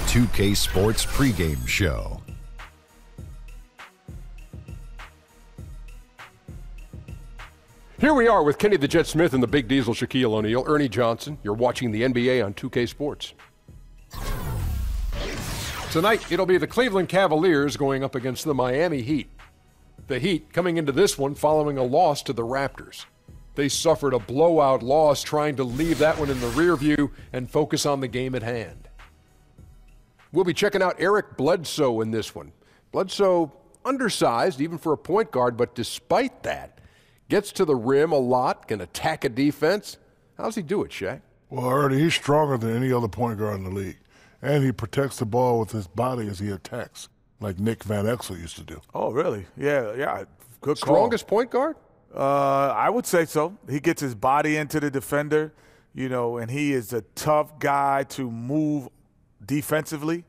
2K Sports pregame show. Here we are with Kenny the Jet Smith and the Big Diesel Shaquille O'Neal, Ernie Johnson. You're watching the NBA on 2K Sports. Tonight, it'll be the Cleveland Cavaliers going up against the Miami Heat. The Heat coming into this one following a loss to the Raptors. They suffered a blowout loss, trying to leave that one in the rear view and focus on the game at hand. We'll be checking out Eric Bledsoe in this one. Bledsoe, undersized even for a point guard, but despite that, gets to the rim a lot, can attack a defense. How's he do it, Shaq? Well, Ernie, he's stronger than any other point guard in the league. And he protects the ball with his body as he attacks, like Nick Van Exel used to do. Oh, really? Yeah. Good call. Strongest point guard? I would say so. He gets his body into the defender, and he is a tough guy to move defensively.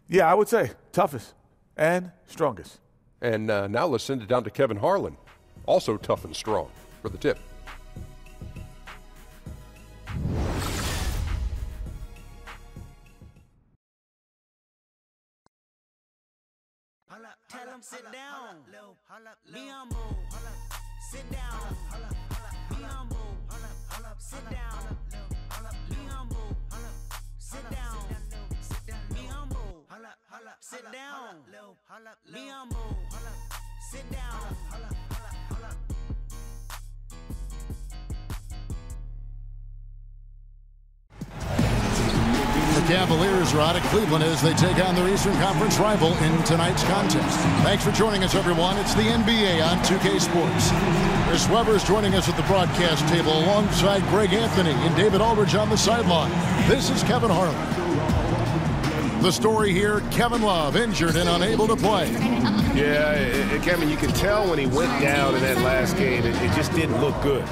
Yeah, I would say toughest and strongest. And now let's send it down to Kevin Harlan, also tough and strong, for the tip. Tell him sit down. Be humble. Sit down. Be humble. Sit down. Be humble. Sit down. Be humble. Sit down. Be humble. Sit down. The Cavaliers are out of Cleveland as they take on their Eastern Conference rival in tonight's contest. Thanks for joining us, everyone. It's the NBA on 2K Sports. Chris Webber is joining us at the broadcast table alongside Greg Anthony and David Aldridge on the sideline. This is Kevin Harlan. The story here, Kevin Love injured and unable to play. Yeah, Kevin, you can tell when he went down in that last game, it just didn't look good.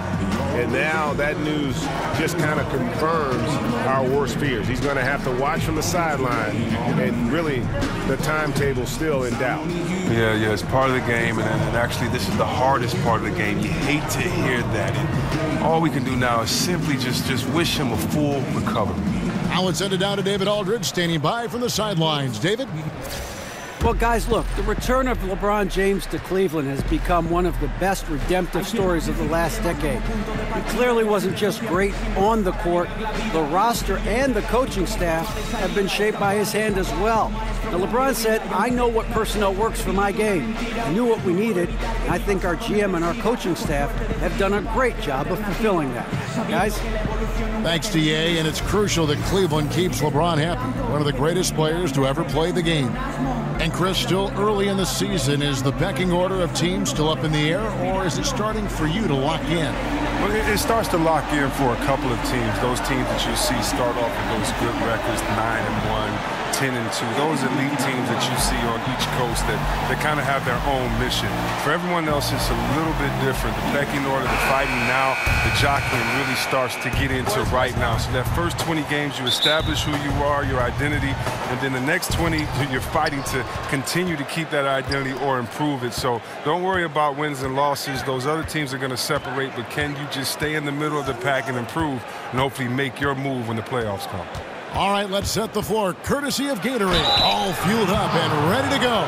And now that news just kind of confirms our worst fears. He's going to have to watch from the sideline, and really the timetable's still in doubt. Yeah, it's part of the game, and actually this is the hardest part of the game. You hate to hear that, and all we can do now is simply just wish him a full recovery. Now let's send it down to David Aldridge, standing by from the sidelines. David? Well, guys, look, the return of LeBron James to Cleveland has become one of the best redemptive stories of the last decade. He clearly wasn't just great on the court. The roster and the coaching staff have been shaped by his hand as well. Now, LeBron said, I know what personnel works for my game. I knew what we needed, and I think our GM and our coaching staff have done a great job of fulfilling that. Guys? Thanks to Ye, and it's crucial that Cleveland keeps LeBron happy, one of the greatest players to ever play the game. And Chris, still early in the season, is the pecking order of teams still up in the air, or is it starting for you to lock in? Well, it starts to lock in for a couple of teams. Those teams that you see start off with those good records, 9-1. 10-2, those elite teams that you see on each coast that kind of have their own mission. For everyone else, it's a little bit different. The pecking order, the fighting now, the jockeying really starts to get into right now. So that first 20 games, you establish who you are, your identity, and then the next 20, you're fighting to continue to keep that identity or improve it. So don't worry about wins and losses. Those other teams are going to separate, but can you just stay in the middle of the pack and improve and hopefully make your move when the playoffs come? All right, let's set the floor, courtesy of Gatorade. All fueled up and ready to go.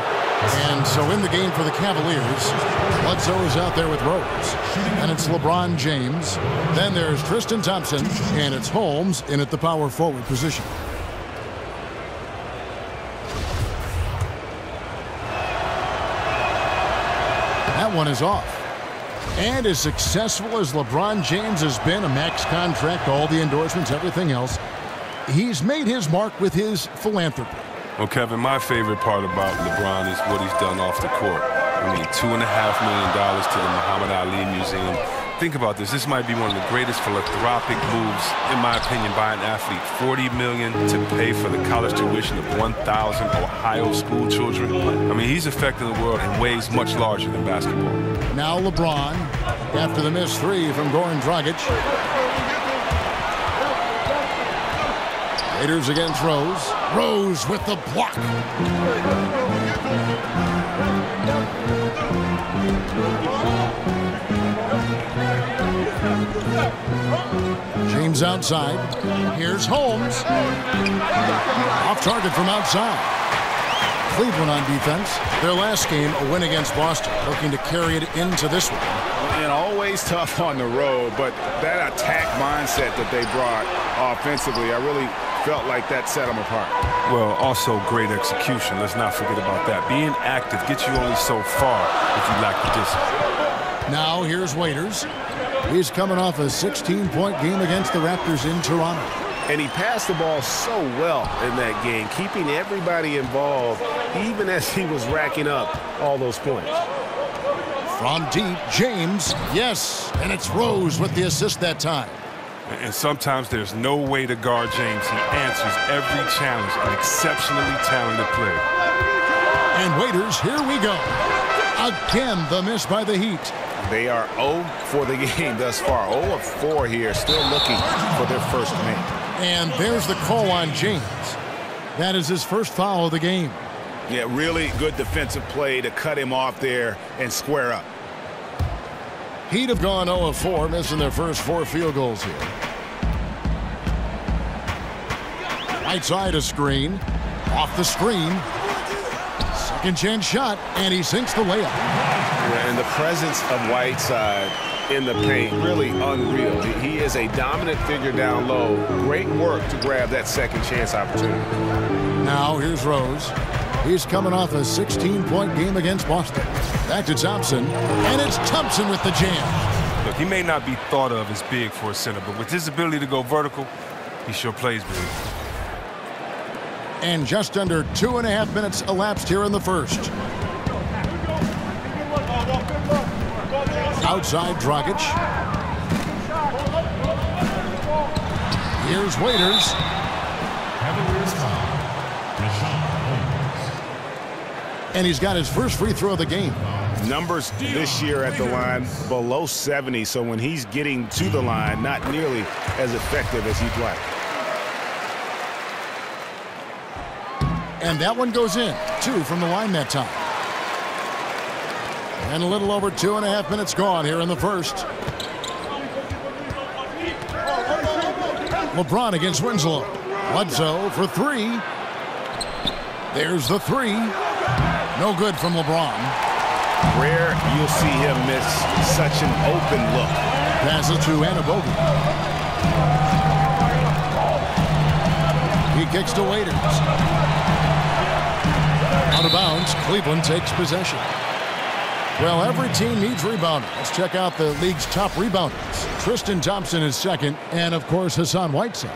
And so in the game for the Cavaliers, Bledsoe is out there with Rose. And it's LeBron James. Then there's Tristan Thompson, and it's Holmes in at the power forward position. That one is off. And as successful as LeBron James has been, a max contract, all the endorsements, everything else, he's made his mark with his philanthropy. Well, Kevin, my favorite part about LeBron is what he's done off the court. I mean, $2.5 million to the Muhammad Ali Museum. Think about this. This might be one of the greatest philanthropic moves, in my opinion, by an athlete. $40 million to pay for the college tuition of 1,000 Ohio school children. I mean, he's affecting the world in ways much larger than basketball. Now LeBron, after the missed three from Goran Dragic. Raiders against Rose. Rose with the block. James outside. Here's Holmes. Off target from outside. Cleveland on defense. Their last game, a win against Boston, looking to carry it into this one. And always tough on the road, but that attack mindset that they brought offensively, I really felt like that set them apart. Well, also great execution. Let's not forget about that. Being active gets you only so far if you lack the distance. Now here's Waiters. He's coming off a 16-point game against the Raptors in Toronto. And he passed the ball so well in that game, keeping everybody involved, even as he was racking up all those points. From deep, James, yes, and it's Rose with the assist that time. And sometimes there's no way to guard James. He answers every challenge, an exceptionally talented player. And Waiters, here we go. Again, the miss by the Heat. They are 0 for the game thus far. 0 of 4 here, still looking for their first win. And there's the call on James. That is his first foul of the game. Yeah, really good defensive play to cut him off there and square up. Heat have gone 0 of 4, missing their first 4 field goals here. Right side a screen. Off the screen. Second chance shot, and he sinks the layup. Yeah, and the presence of Whiteside in the paint, really unreal. He is a dominant figure down low. Great work to grab that second chance opportunity. Now here's Rose. He's coming off a 16-point game against Boston. Back to Thompson, and it's Thompson with the jam. Look, he may not be thought of as big for a center, but with his ability to go vertical, he sure plays big. And just under 2.5 minutes elapsed here in the first. Outside Dragic. Here's Waiters. And he's got his first free throw of the game. Numbers this year at the line below 70, so when he's getting to the line, not nearly as effective as he'd like. And that one goes in. 2 from the line that time. And a little over 2.5 minutes gone here in the first. LeBron against Winslow. Bledsoe for 3. There's the 3. No good from LeBron. Rare you'll see him miss such an open look. Pass it to Anunoby. He kicks to Waiters. Out of bounds, Cleveland takes possession. Well, every team needs rebounding. Let's check out the league's top rebounders. Tristan Thompson is second, and of course Hassan Whiteside.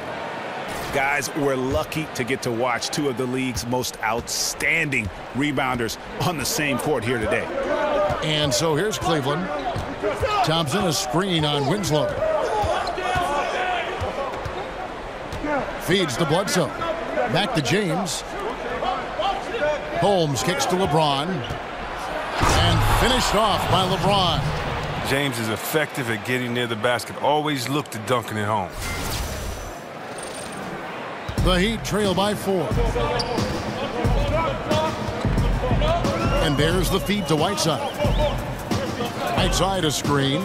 Guys, we're lucky to get to watch 2 of the league's most outstanding rebounders on the same court here today. And so here's Cleveland. Thompson, a screen on Winslow. Feeds to Bledsoe. Back to James. Holmes kicks to LeBron. And finished off by LeBron. James is effective at getting near the basket. Always look to dunking it home. The Heat trail by 4. And there's the feed to Whiteside. Whiteside a screen.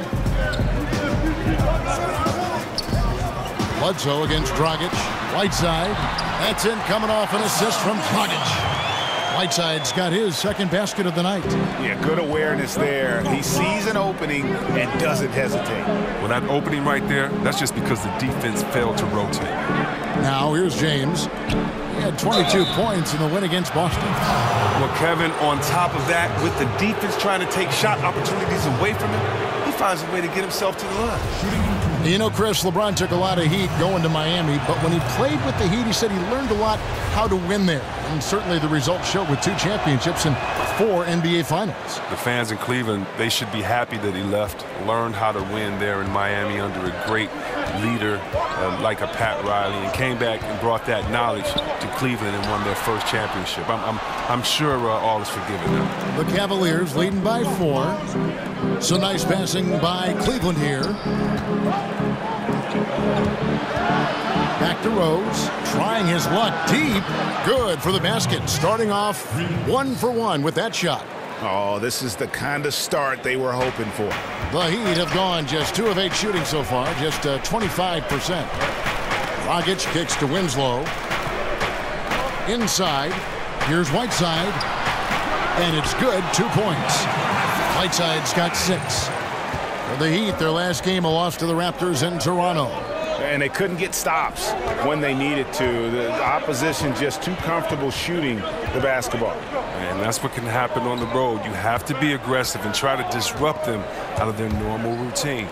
Bledsoe against Dragic. Whiteside. That's in, coming off an assist from Dragic. Whiteside's got his second basket of the night. Yeah, good awareness there. He sees an opening and doesn't hesitate. Well, that opening right there, that's just because the defense failed to rotate. Now here's James. He had 22 points in the win against Boston. Well, Kevin, on top of that, with the defense trying to take shot opportunities away from him, he finds a way to get himself to the line. You know, Chris, LeBron took a lot of heat going to Miami, but when he played with the Heat, he said he learned a lot how to win there. And certainly the results showed with 2 championships and 4 NBA Finals. The fans in Cleveland, they should be happy that he left, learned how to win there in Miami under a great leader like a Pat Riley, and came back and brought that knowledge to Cleveland and won their first championship. I'm sure all is forgiven now. The Cavaliers leading by 4. So nice passing by Cleveland here. Back to Rose, trying his luck deep. Good for the basket, starting off 1 for 1 with that shot. Oh, this is the kind of start they were hoping for. The Heat have gone just 2 of 8 shooting so far, just 25%. Dragic kicks to Winslow. Inside. Here's Whiteside. And it's good. 2 points. Whiteside's got 6. For the Heat, their last game, a loss to the Raptors in Toronto. And they couldn't get stops when they needed to. The opposition just too comfortable shooting the basketball. And that's what can happen on the road. You have to be aggressive and try to disrupt them out of their normal routine.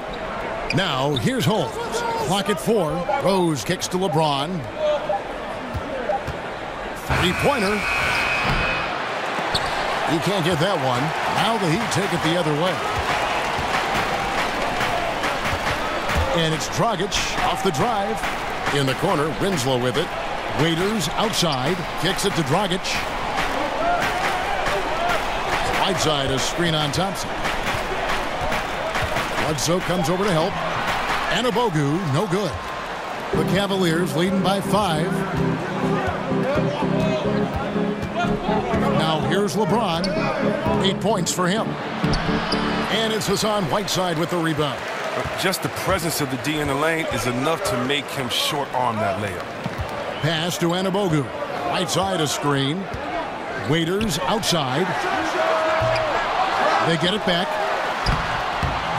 Now, here's Holmes. Clock at 4. Rose kicks to LeBron. Three-pointer. He can't get that one. Now the Heat take it the other way. And it's Dragic off the drive. In the corner, Winslow with it. Waiters outside. Kicks it to Dragic. Whiteside, a screen on Thompson. Bledsoe comes over to help. Anabogu, no good. The Cavaliers leading by 5. Now here's LeBron. 8 points for him. And it's Hassan Whiteside with the rebound. Just the presence of the D in the lane is enough to make him short-arm that layup. Pass to Anabogu. Whiteside a screen. Waiters outside. They get it back.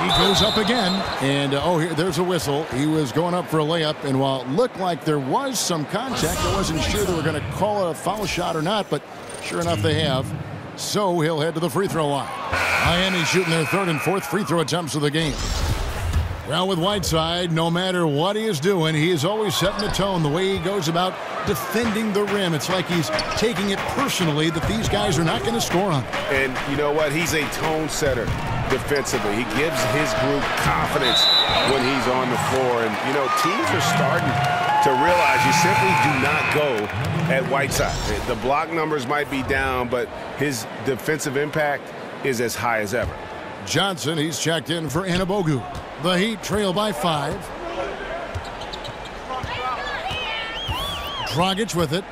He goes up again. And, here, there's a whistle. He was going up for a layup. And while it looked like there was some contact, I wasn't sure they were going to call it a foul shot or not. But sure enough, they have. So he'll head to the free throw line. Miami shooting their 3rd and 4th free throw attempts of the game. Well, with Whiteside, no matter what he is doing, he is always setting the tone. The way he goes about defending the rim, it's like he's taking it personally that these guys are not going to score on him. And you know what? He's a tone setter defensively. He gives his group confidence when he's on the floor. And, you know, teams are starting to realize you simply do not go at Whiteside. The block numbers might be down, but his defensive impact is as high as ever. Johnson, he's checked in for Anabogu. The Heat trail by 5. Dragic with it.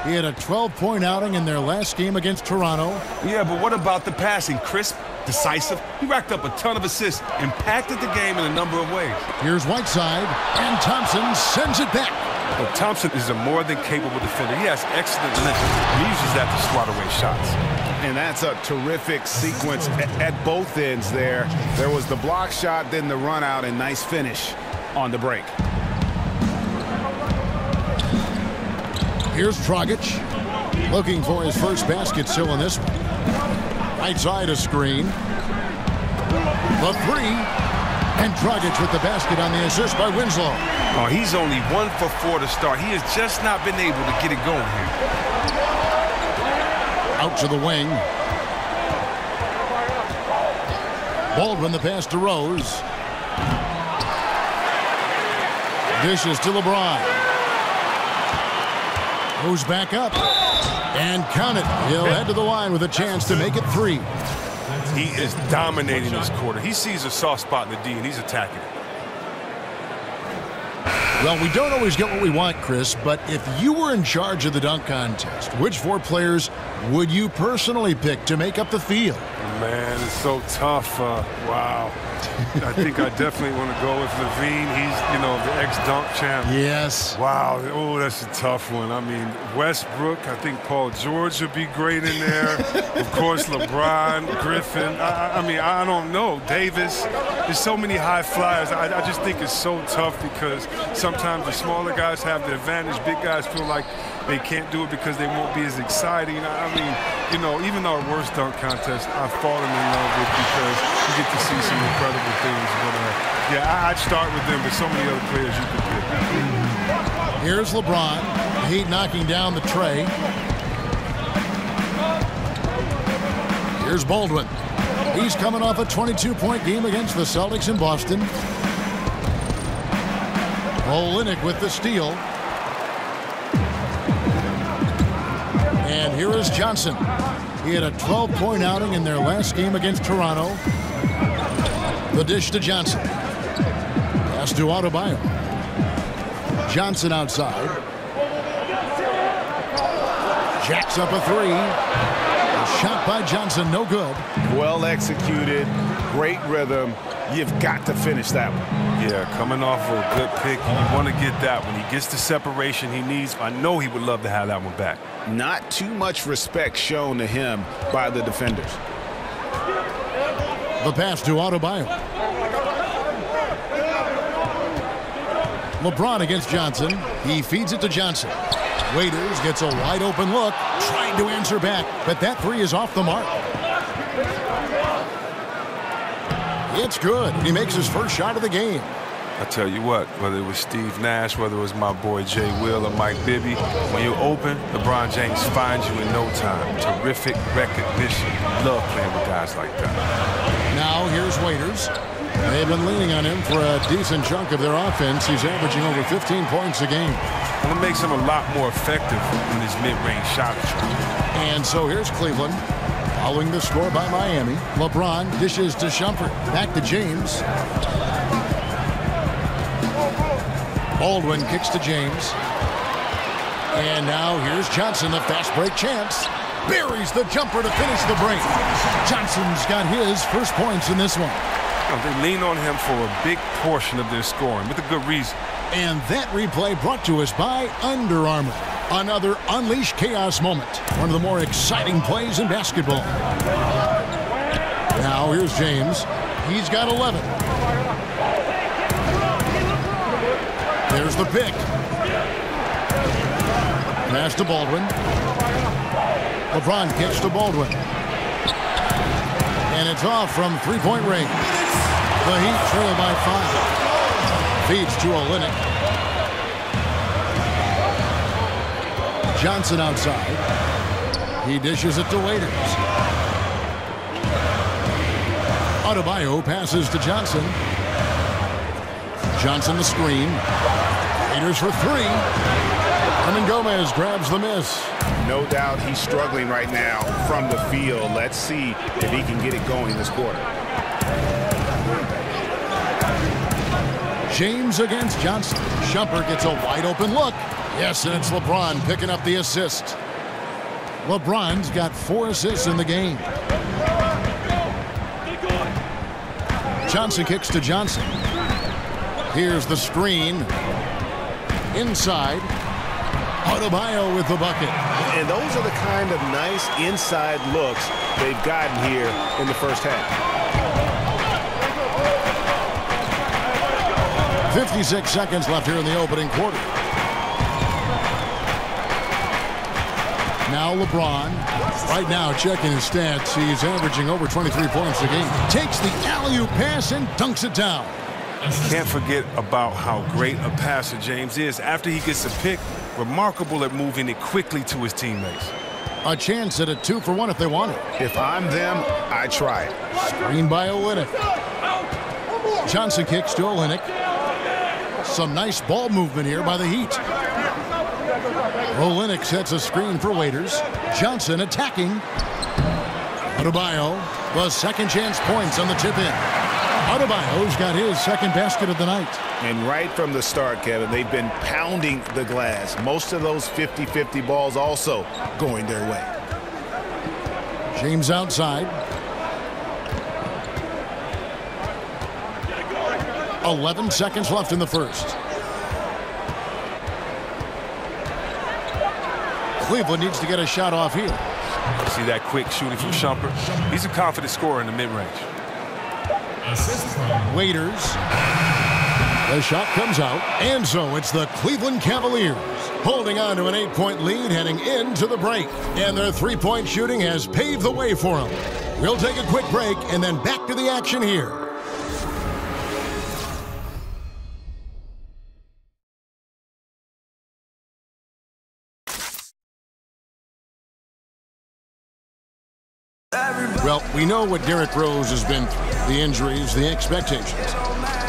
He had a 12-point outing in their last game against Toronto. Yeah, but what about the passing? Crisp, decisive. He racked up a ton of assists, impacted the game in a number of ways. Here's Whiteside, and Thompson sends it back. Well, Thompson is a more than capable defender. He has excellent length, and he uses that to swat away shots. And that's a terrific sequence at both ends there. There was the block shot, then the run out, and nice finish on the break. Here's Dragic, looking for his first basket still in this one. Right side a screen. The 3. And Dragic with the basket on the assist by Winslow. Oh, he's only 1 for 4 to start. He has just not been able to get it going here. Out to the wing. Baldwin the pass to Rose. Dishes to LeBron. Goes back up. And count it. He'll head to the line with a chance to make it 3. He is dominating this quarter. He sees a soft spot in the D, and he's attacking it. Well, we don't always get what we want, Chris, but if you were in charge of the dunk contest, which 4 players would you personally pick to make up the field? Man, it's so tough. Wow. I think I definitely want to go with Levine. He's, you know, the ex-dunk champ. Yes. Wow. Oh, that's a tough one. I mean, Westbrook, I think Paul George would be great in there. Of course, LeBron, Griffin. I mean, I don't know. Davis. There's so many high flyers. I just think it's so tough because sometimes the smaller guys have the advantage. Big guys feel like they can't do it because they won't be as exciting. I mean, you know, even our worst dunk contest, I've fallen in love with because you get to see some incredible things. But yeah, I'd start with them, but so many other players you could pick. Here's LeBron. Heat knocking down the tray. Here's Baldwin. He's coming off a 22-point game against the Celtics in Boston. Olynyk with the steal. And here is Johnson. He had a 12-point outing in their last game against Toronto. The dish to Johnson. Pass to Adebayo. Johnson outside. Jacks up a 3. Shot by Johnson, no good. Well executed, great rhythm. You've got to finish that one. Yeah, coming off of a good pick, you want to get that one. He gets the separation he needs. I know he would love to have that one back. Not too much respect shown to him by the defenders. The pass to Adebayo. LeBron against Johnson. He feeds it to Johnson. Waiters gets a wide open look, trying to answer back, but that three is off the mark. It's good. He makes his first shot of the game. I tell you what, whether it was Steve Nash, whether it was my boy Jay Will or Mike Bibby, when you're open, LeBron James finds you in no time. Terrific recognition. Love playing with guys like that. Now here's Waiters. They've been leaning on him for a decent chunk of their offense. He's averaging over 15 points a game. And it makes him a lot more effective in his mid-range shot attempt. And so here's Cleveland. Following the score by Miami, LeBron dishes to Shumpert. Back to James. Baldwin kicks to James. And now here's Johnson, the fast break chance. Buries the jumper to finish the break. Johnson's got his first points in this one. They lean on him for a big portion of their scoring with a good reason. And that replay brought to us by Under Armour. Another Unleash Chaos moment. One of the more exciting plays in basketball. Now here's James. He's got 11. There's the pick. Pass to Baldwin. LeBron kicks to Baldwin. And it's off from three-point range. The Heat trail by 5. Feeds to Olynyk. Johnson outside. He dishes it to Waiters. Adebayo passes to Johnson. Johnson the screen. Waiters for three. Hernan Gomez grabs the miss. No doubt he's struggling right now from the field. Let's see if he can get it going this quarter. James against Johnson. Shumpert gets a wide open look. Yes, and it's LeBron picking up the assist. LeBron's got 4 assists in the game. Johnson kicks to Johnson. Here's the screen. Inside. Adebayo with the bucket. And those are the kind of nice inside looks they've gotten here in the first half. 56 seconds left here in the opening quarter. Now LeBron, right now checking his stats, he's averaging over 23 points a game. Takes the alley-oop pass and dunks it down. Can't forget about how great a passer James is. After he gets a pick, remarkable at moving it quickly to his teammates. A chance at a 2-for-1 if they want it. If I'm them, I try it. Screen by Olynyk. Johnson kicks to Olynyk. Some nice ball movement here by the Heat. Olynyk sets a screen for Waiters. Johnson attacking. Adebayo, the second chance points on the tip-in. Adebayo's got his second basket of the night. And right from the start, Kevin, they've been pounding the glass. Most of those 50-50 balls also going their way. James outside. 11 seconds left in the first. Cleveland needs to get a shot off here. See that quick shooting from Shumpert? He's a confident scorer in the mid-range. Waiters. The shot comes out, and so it's the Cleveland Cavaliers holding on to an 8-point lead heading into the break. And their three-point shooting has paved the way for them. We'll take a quick break and then back to the action here. Well, we know what Derrick Rose has been through, the injuries, the expectations.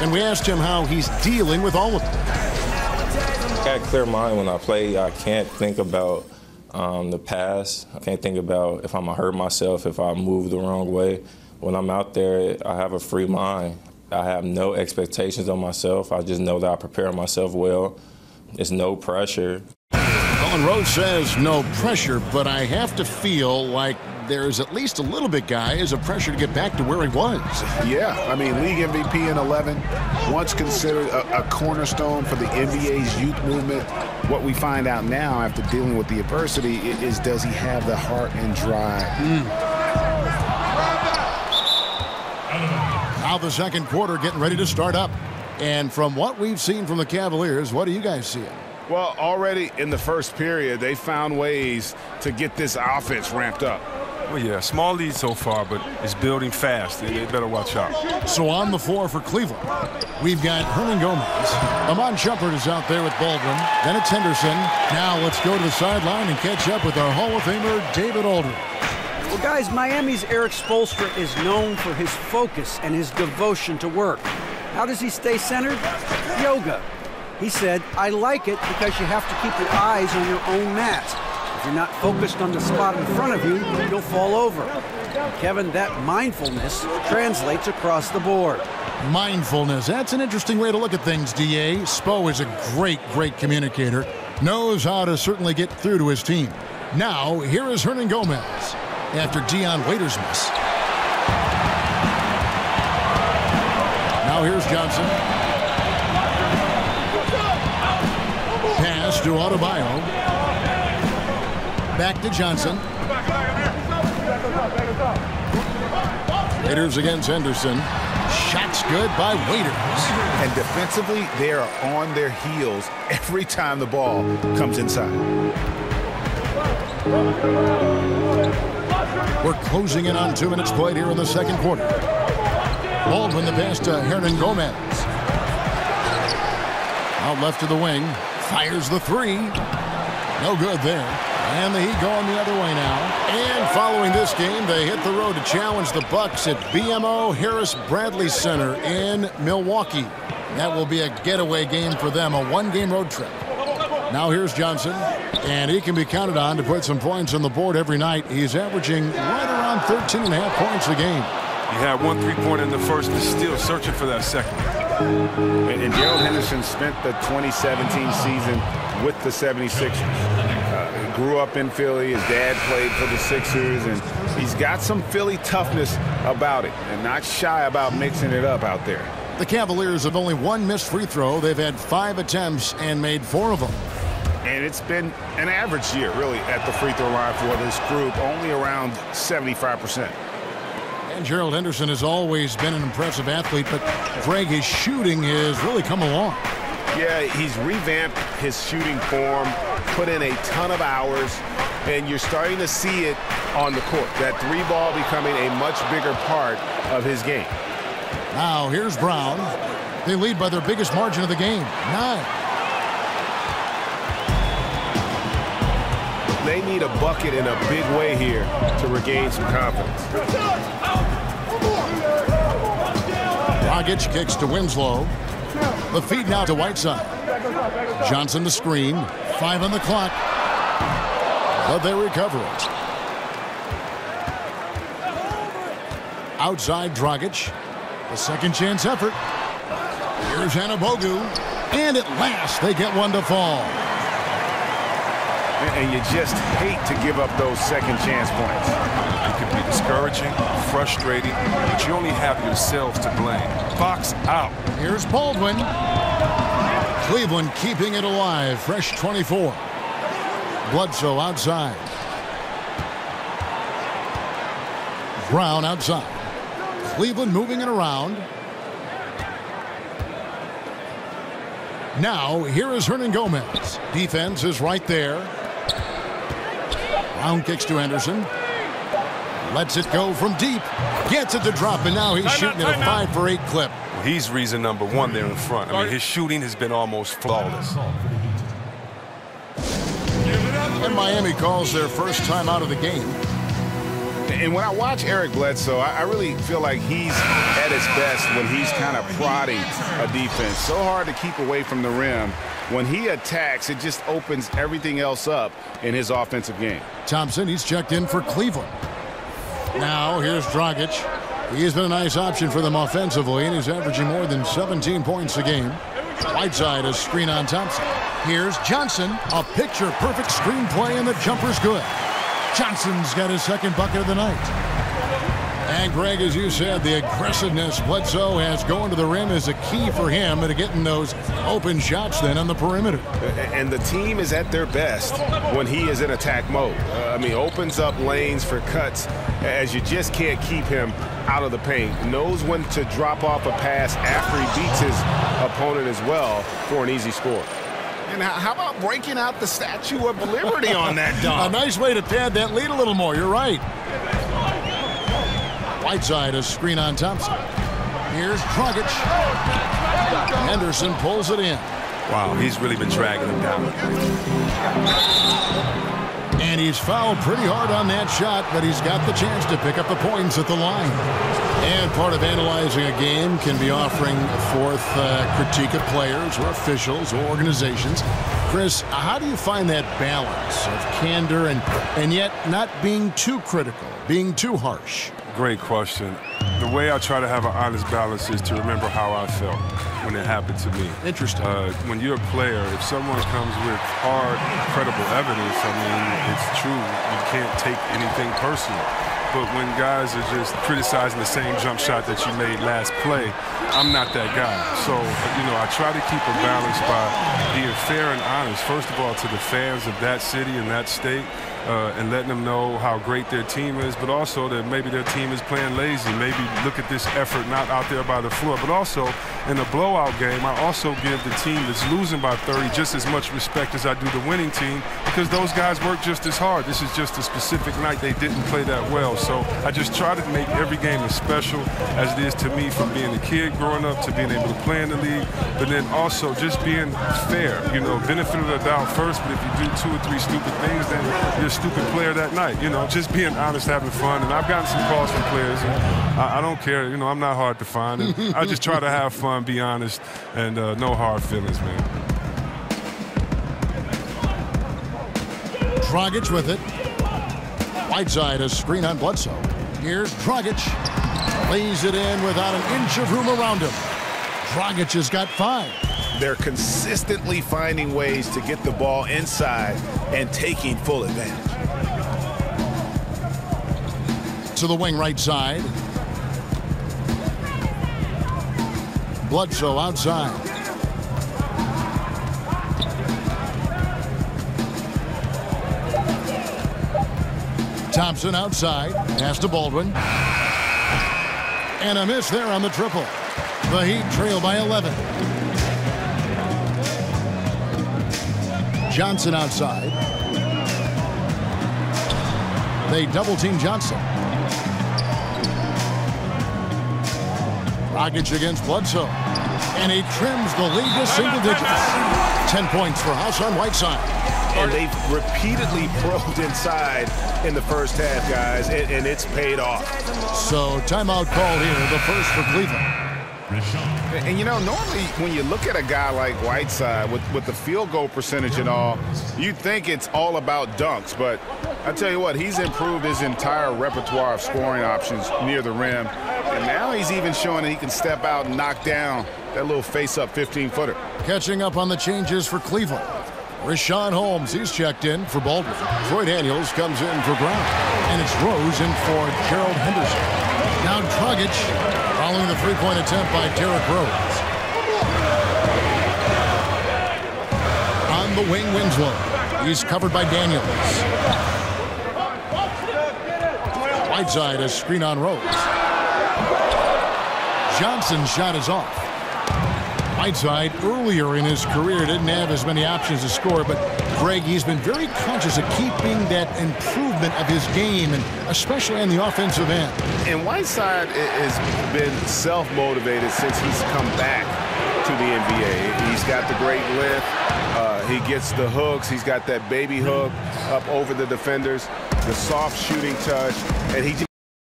And we asked him how he's dealing with all of them. I got a clear mind when I play. I can't think about the past. I can't think about if I'm going to hurt myself, if I move the wrong way. When I'm out there, I have a free mind. I have no expectations on myself. I just know that I prepare myself well. There's no pressure. The Well, and Rose says no pressure, but I have to feel like there's at least a little bit, guys, of pressure to get back to where he was. Yeah, I mean, league MVP in 11, once considered a cornerstone for the NBA's youth movement. What we find out now after dealing with the adversity is, does he have the heart and drive? Now the second quarter getting ready to start up. And from what we've seen from the Cavaliers, what do you guys see? Well, already in the first period, they found ways to get this offense ramped up. Well, yeah, small lead so far, but it's building fast. They better watch out. So on the floor for Cleveland, we've got Hernan Gomez. Amon Shumpert is out there with Baldwin. Then it's Henderson. Now let's go to the sideline and catch up with our Hall of Famer, David Aldridge. Well, guys, Miami's Eric Spoelstra is known for his focus and his devotion to work. How does he stay centered? Yoga. He said, I like it because you have to keep your eyes on your own mat. If you're not focused on the spot in front of you, you'll fall over. Kevin, that mindfulness translates across the board. Mindfulness. That's an interesting way to look at things, D.A. Spo is a great communicator. Knows how to certainly get through to his team. Now, here is Hernan Gomez after Dion Waiters' miss. Now here's Johnson. Pass to Adebayo. Back to Johnson. Waiters against Henderson. Shots good by Waiters. And defensively, they are on their heels every time the ball comes inside. We're closing in on 2 minutes played here in the second quarter. Baldwin the pass to Hernan Gomez. Out left to the wing. Fires the three. No good there. And the Heat going the other way now. And following this game, they hit the road to challenge the Bucks at BMO Harris Bradley Center in Milwaukee. That will be a getaway game for them, a one-game road trip. Now here's Johnson, and he can be counted on to put some points on the board every night. He's averaging right around 13.5 points a game. He had 1 3-pointer in the first, but still searching for that second. And Gerald Henderson spent the 2017 season with the 76ers. Grew up in Philly. His dad played for the Sixers, and he's got some Philly toughness about it and not shy about mixing it up out there. The Cavaliers have only 1 missed free throw. They've had 5 attempts and made 4 of them. And it's been an average year, really, at the free throw line for this group, only around 75%. And Gerald Henderson has always been an impressive athlete, but Greg, his shooting has really come along. Yeah, he's revamped his shooting form, put in a ton of hours, and you're starting to see it on the court. That 3 ball becoming a much bigger part of his game. Now here's Brown. They lead by their biggest margin of the game, 9. They need a bucket in a big way here to regain some confidence. Dragic kicks to Winslow. The feed now to Whiteside. Johnson the screen. 5 on the clock. But they recover it. Outside Dragic. The second chance effort. Here's Anabogu. And at last they get one to fall. And you just hate to give up those second chance points. It can be discouraging, frustrating, but you only have yourselves to blame. Box out. Here's Baldwin. Cleveland keeping it alive. Fresh 24. Bledsoe outside. Brown outside. Cleveland moving it around. Now, here is Hernan Gomez. Defense is right there. Brown kicks to Henderson. Lets it go from deep. Gets it to drop, and now he's shooting at a 5 for 8 clip. Well, he's reason number 1 there in front. I mean, his shooting has been almost flawless. And Miami calls their first time out of the game. And when I watch Eric Bledsoe, I really feel like he's at his best when he's kind of prodding a defense. So hard to keep away from the rim. When he attacks, it just opens everything else up in his offensive game. Thompson, he's checked in for Cleveland. Now here's Dragic. He's been a nice option for them offensively, and he's averaging more than 17 points a game. Whiteside, a screen on Thompson. Here's Johnson, a picture-perfect screenplay, and the jumper's good. Johnson's got his second bucket of the night. And, Greg, as you said, the aggressiveness Bledsoe has going to the rim is a key for him to getting those open shots then on the perimeter. And the team is at their best when he is in attack mode. Opens up lanes for cuts as you just can't keep him out of the paint. Knows when to drop off a pass after he beats his opponent as well for an easy score. And how about breaking out the Statue of Liberty on that dunk? A nice way to pad that lead a little more. You're right. Whiteside, a screen on Thompson. Here's Dragic. Henderson pulls it in. Wow, he's really been dragging him down. And he's fouled pretty hard on that shot, but he's got the chance to pick up the points at the line. And part of analyzing a game can be offering forth critique of players or officials or organizations. Chris, how do you find that balance of candor and yet not being too critical, being too harsh? Great question. The way I try to have an honest balance is to remember how I felt when it happened to me. Interesting. When you're a player, if someone comes with hard, credible evidence, it's true. You can't take anything personal. But when guys are just criticizing the same jump shot that you made last play, I'm not that guy. So, I try to keep a balance by being fair and honest, first of all, to the fans of that city and that state, and letting them know how great their team is, but also that maybe their team is playing lazy. Maybe look at this effort not out there by the floor. But also, in a blowout game, I also give the team that's losing by 30 just as much respect as I do the winning team, because those guys work just as hard. This is just a specific night they didn't play that well. So I just try to make every game as special as it is to me, from being a kid growing up to being able to play in the league, but then also just being fair. Benefit of the doubt first, but if you do 2 or 3 stupid things, then you're a stupid player that night. Just being honest, having fun. And I've gotten some calls from players, and I don't care. I'm not hard to find. And I just try to have fun, be honest, and no hard feelings, man. Dragic with it. Whiteside, a screen on Bledsoe. Here's Dragic. Lays it in without an inch of room around him. Dragic has got 5. They're consistently finding ways to get the ball inside and taking full advantage. To the wing right side. Bledsoe outside. Thompson outside. Pass to Baldwin. And a miss there on the triple. The Heat trail by 11. Johnson outside. They double-team Johnson. Dragic against Bledsoe. And he trims the lead to single digits. 10 points for Hassan Whiteside. And they've repeatedly probed inside in the first half, guys, and it's paid off. So timeout called here, the first for Cleveland. And normally when you look at a guy like Whiteside with the field goal percentage and all, you think it's all about dunks. But I tell you what, he's improved his entire repertoire of scoring options near the rim. And now he's even showing that he can step out and knock down that little face-up 15-footer. Catching up on the changes for Cleveland. Richaun Holmes, he's checked in for Baldwin. Troy Daniels comes in for Brown. And it's Rose in for Gerald Henderson. Now Dragic following the three-point attempt by Derrick Rose. On the wing, Winslow. He's covered by Daniels. Whiteside, a screen on Rose. Johnson's shot is off. Whiteside, earlier in his career, didn't have as many options to score, but Greg, he's been very conscious of keeping that improvement of his game, and especially on the offensive end. And Whiteside has been self-motivated since he's come back to the NBA. He's got the great lift. He gets the hooks. He's got that baby hook up over the defenders, the soft shooting touch, and he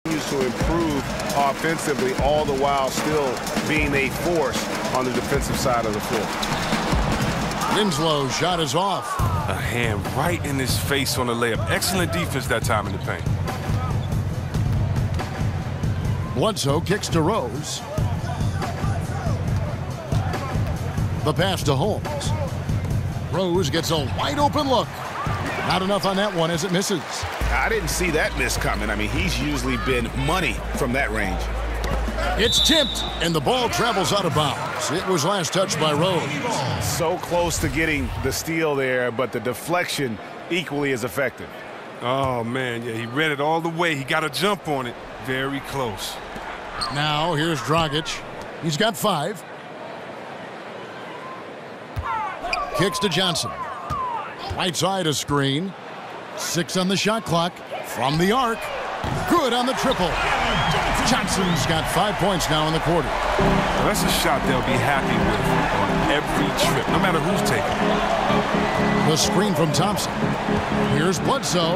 continues to improve offensively, all the while still being a force on the defensive side of the floor. Winslow's shot is off. A hand right in his face on the layup. Excellent defense that time in the paint. Bledsoe kicks to Rose. The pass to Holmes. Rose gets a wide open look. Not enough on that one as it misses. I didn't see that miss coming. I mean, he's usually been money from that range. It's tipped, and the ball travels out of bounds. It was last touched by Rose. So close to getting the steal there, but the deflection equally as effective. Oh, man, yeah, he read it all the way. He got a jump on it. Very close. Now, here's Dragic. He's got 5. Kicks to Johnson. Right side a screen. 6 on the shot clock. From the arc. Good on the triple. Johnson's got 5 points now in the quarter. Well, that's a shot they'll be happy with on every trip, no matter who's taking it. The screen from Thompson. Here's Bledsoe.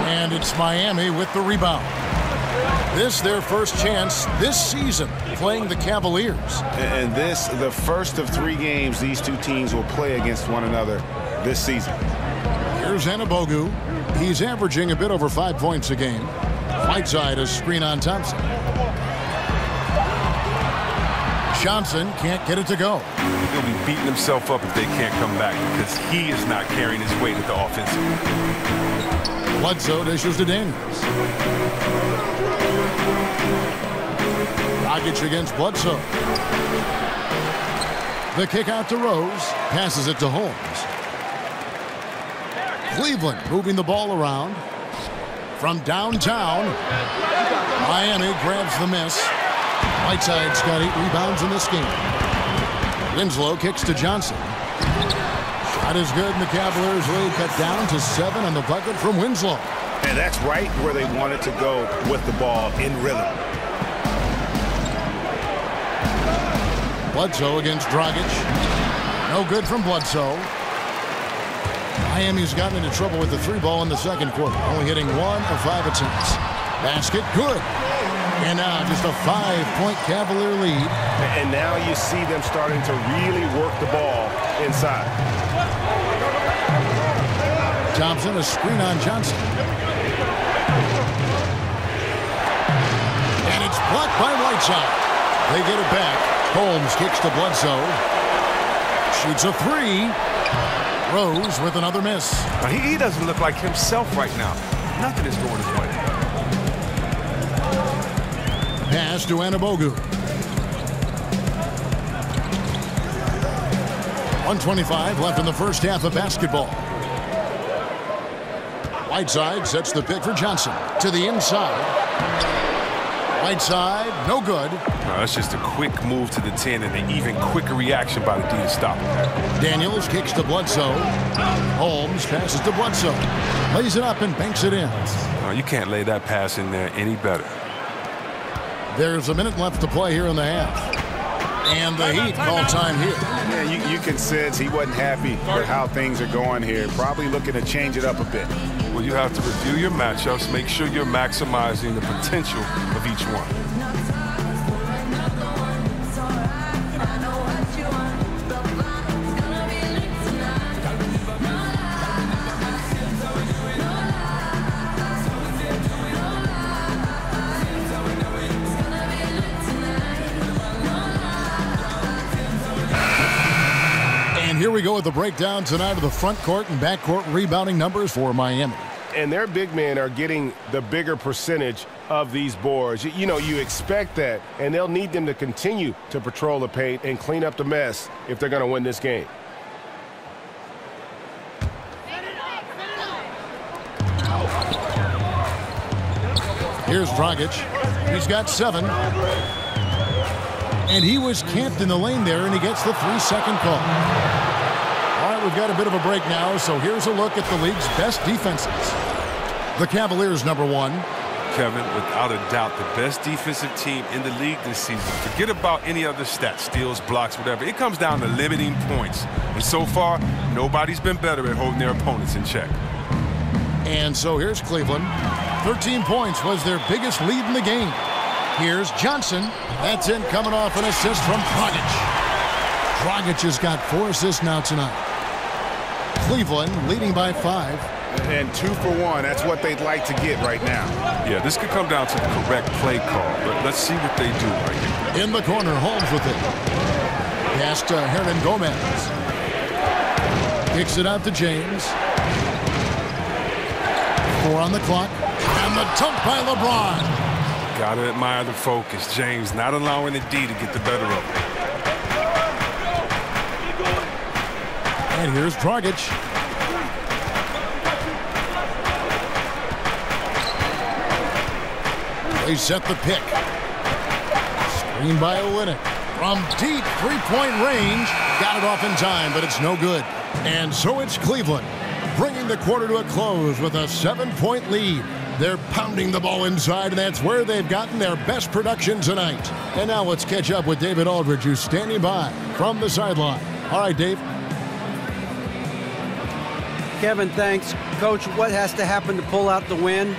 And it's Miami with the rebound. This their first chance this season playing the Cavaliers. And this, the first of 3 games these two teams will play against one another this season. Here's Anabogu. He's averaging a bit over 5 points a game. Right side a screen on Thompson. Johnson can't get it to go. He'll be beating himself up if they can't come back because he is not carrying his weight at the offensive. Bledsoe dishes to Daniels. Dragic against Bledsoe. The kick out to Rose. Passes it to Holmes. Cleveland moving the ball around. From downtown, Miami grabs the miss. Whiteside's got 8 rebounds in this game. Winslow kicks to Johnson. Shot is good, and the Cavaliers lead cut down to 7 on the bucket from Winslow. And that's right where they wanted to go with the ball, in rhythm. Bledsoe against Dragic. No good from Bledsoe. Miami's gotten into trouble with the 3-ball in the second quarter, only hitting 1 of 5 attempts. Basket good. And now just a 5-point Cavalier lead. And now you see them starting to really work the ball inside. Thompson, a screen on Johnson. And it's blocked by Whiteside. They get it back. Holmes kicks to Bledsoe. Shoots a 3. Rose with another miss. Now, he doesn't look like himself right now. Nothing is going his way. Pass to Anabogu. 1:25 left in the first half of basketball. Whiteside sets the pick for Johnson to the inside. Whiteside, no good. No, that's just a quick move to the 10 and an even quicker reaction by the D to stop him. Daniels kicks to Bledsoe. Holmes passes to Bledsoe. Lays it up and banks it in. No, you can't lay that pass in there any better. There's a minute left to play here in the half. And the Heat call time here. Yeah, you can sense he wasn't happy with how things are going here. Probably looking to change it up a bit. Well, you have to review your matchups, make sure you're maximizing the potential of each one. Here we go with the breakdown tonight of the front court and back court rebounding numbers for Miami. And their big men are getting the bigger percentage of these boards. You know, you expect that, and they'll need them to continue to patrol the paint and clean up the mess if they're going to win this game. Here's Dragic. He's got 7. And he was camped in the lane there, and he gets the 3-second call. All right, we've got a bit of a break now, so here's a look at the league's best defenses. The Cavaliers, number 1. Kevin, without a doubt, the best defensive team in the league this season. Forget about any other stats, steals, blocks, whatever. It comes down to limiting points. And so far, nobody's been better at holding their opponents in check. And so here's Cleveland. 13 points was their biggest lead in the game. Here's Johnson. That's in, coming off an assist from Dragic. Dragic has got 4 assists now tonight. Cleveland leading by 5. And 2 for 1. That's what they'd like to get right now. Yeah, this could come down to the correct play call, but let's see what they do right here. In the corner, Holmes with it. Pass to Hernan Gomez. Kicks it out to James. 4 on the clock. And the dunk by LeBron. Gotta admire the focus. James not allowing the D to get the better of him. And here's Dragic. They set the pick. Screen by Olynyk. From deep three-point range. Got it off in time, but it's no good. And so it's Cleveland, bringing the quarter to a close with a 7-point lead. They're pounding the ball inside, and that's where they've gotten their best production tonight. And now let's catch up with David Aldridge, who's standing by from the sideline. All right, Dave. Kevin, thanks. Coach, what has to happen to pull out the win?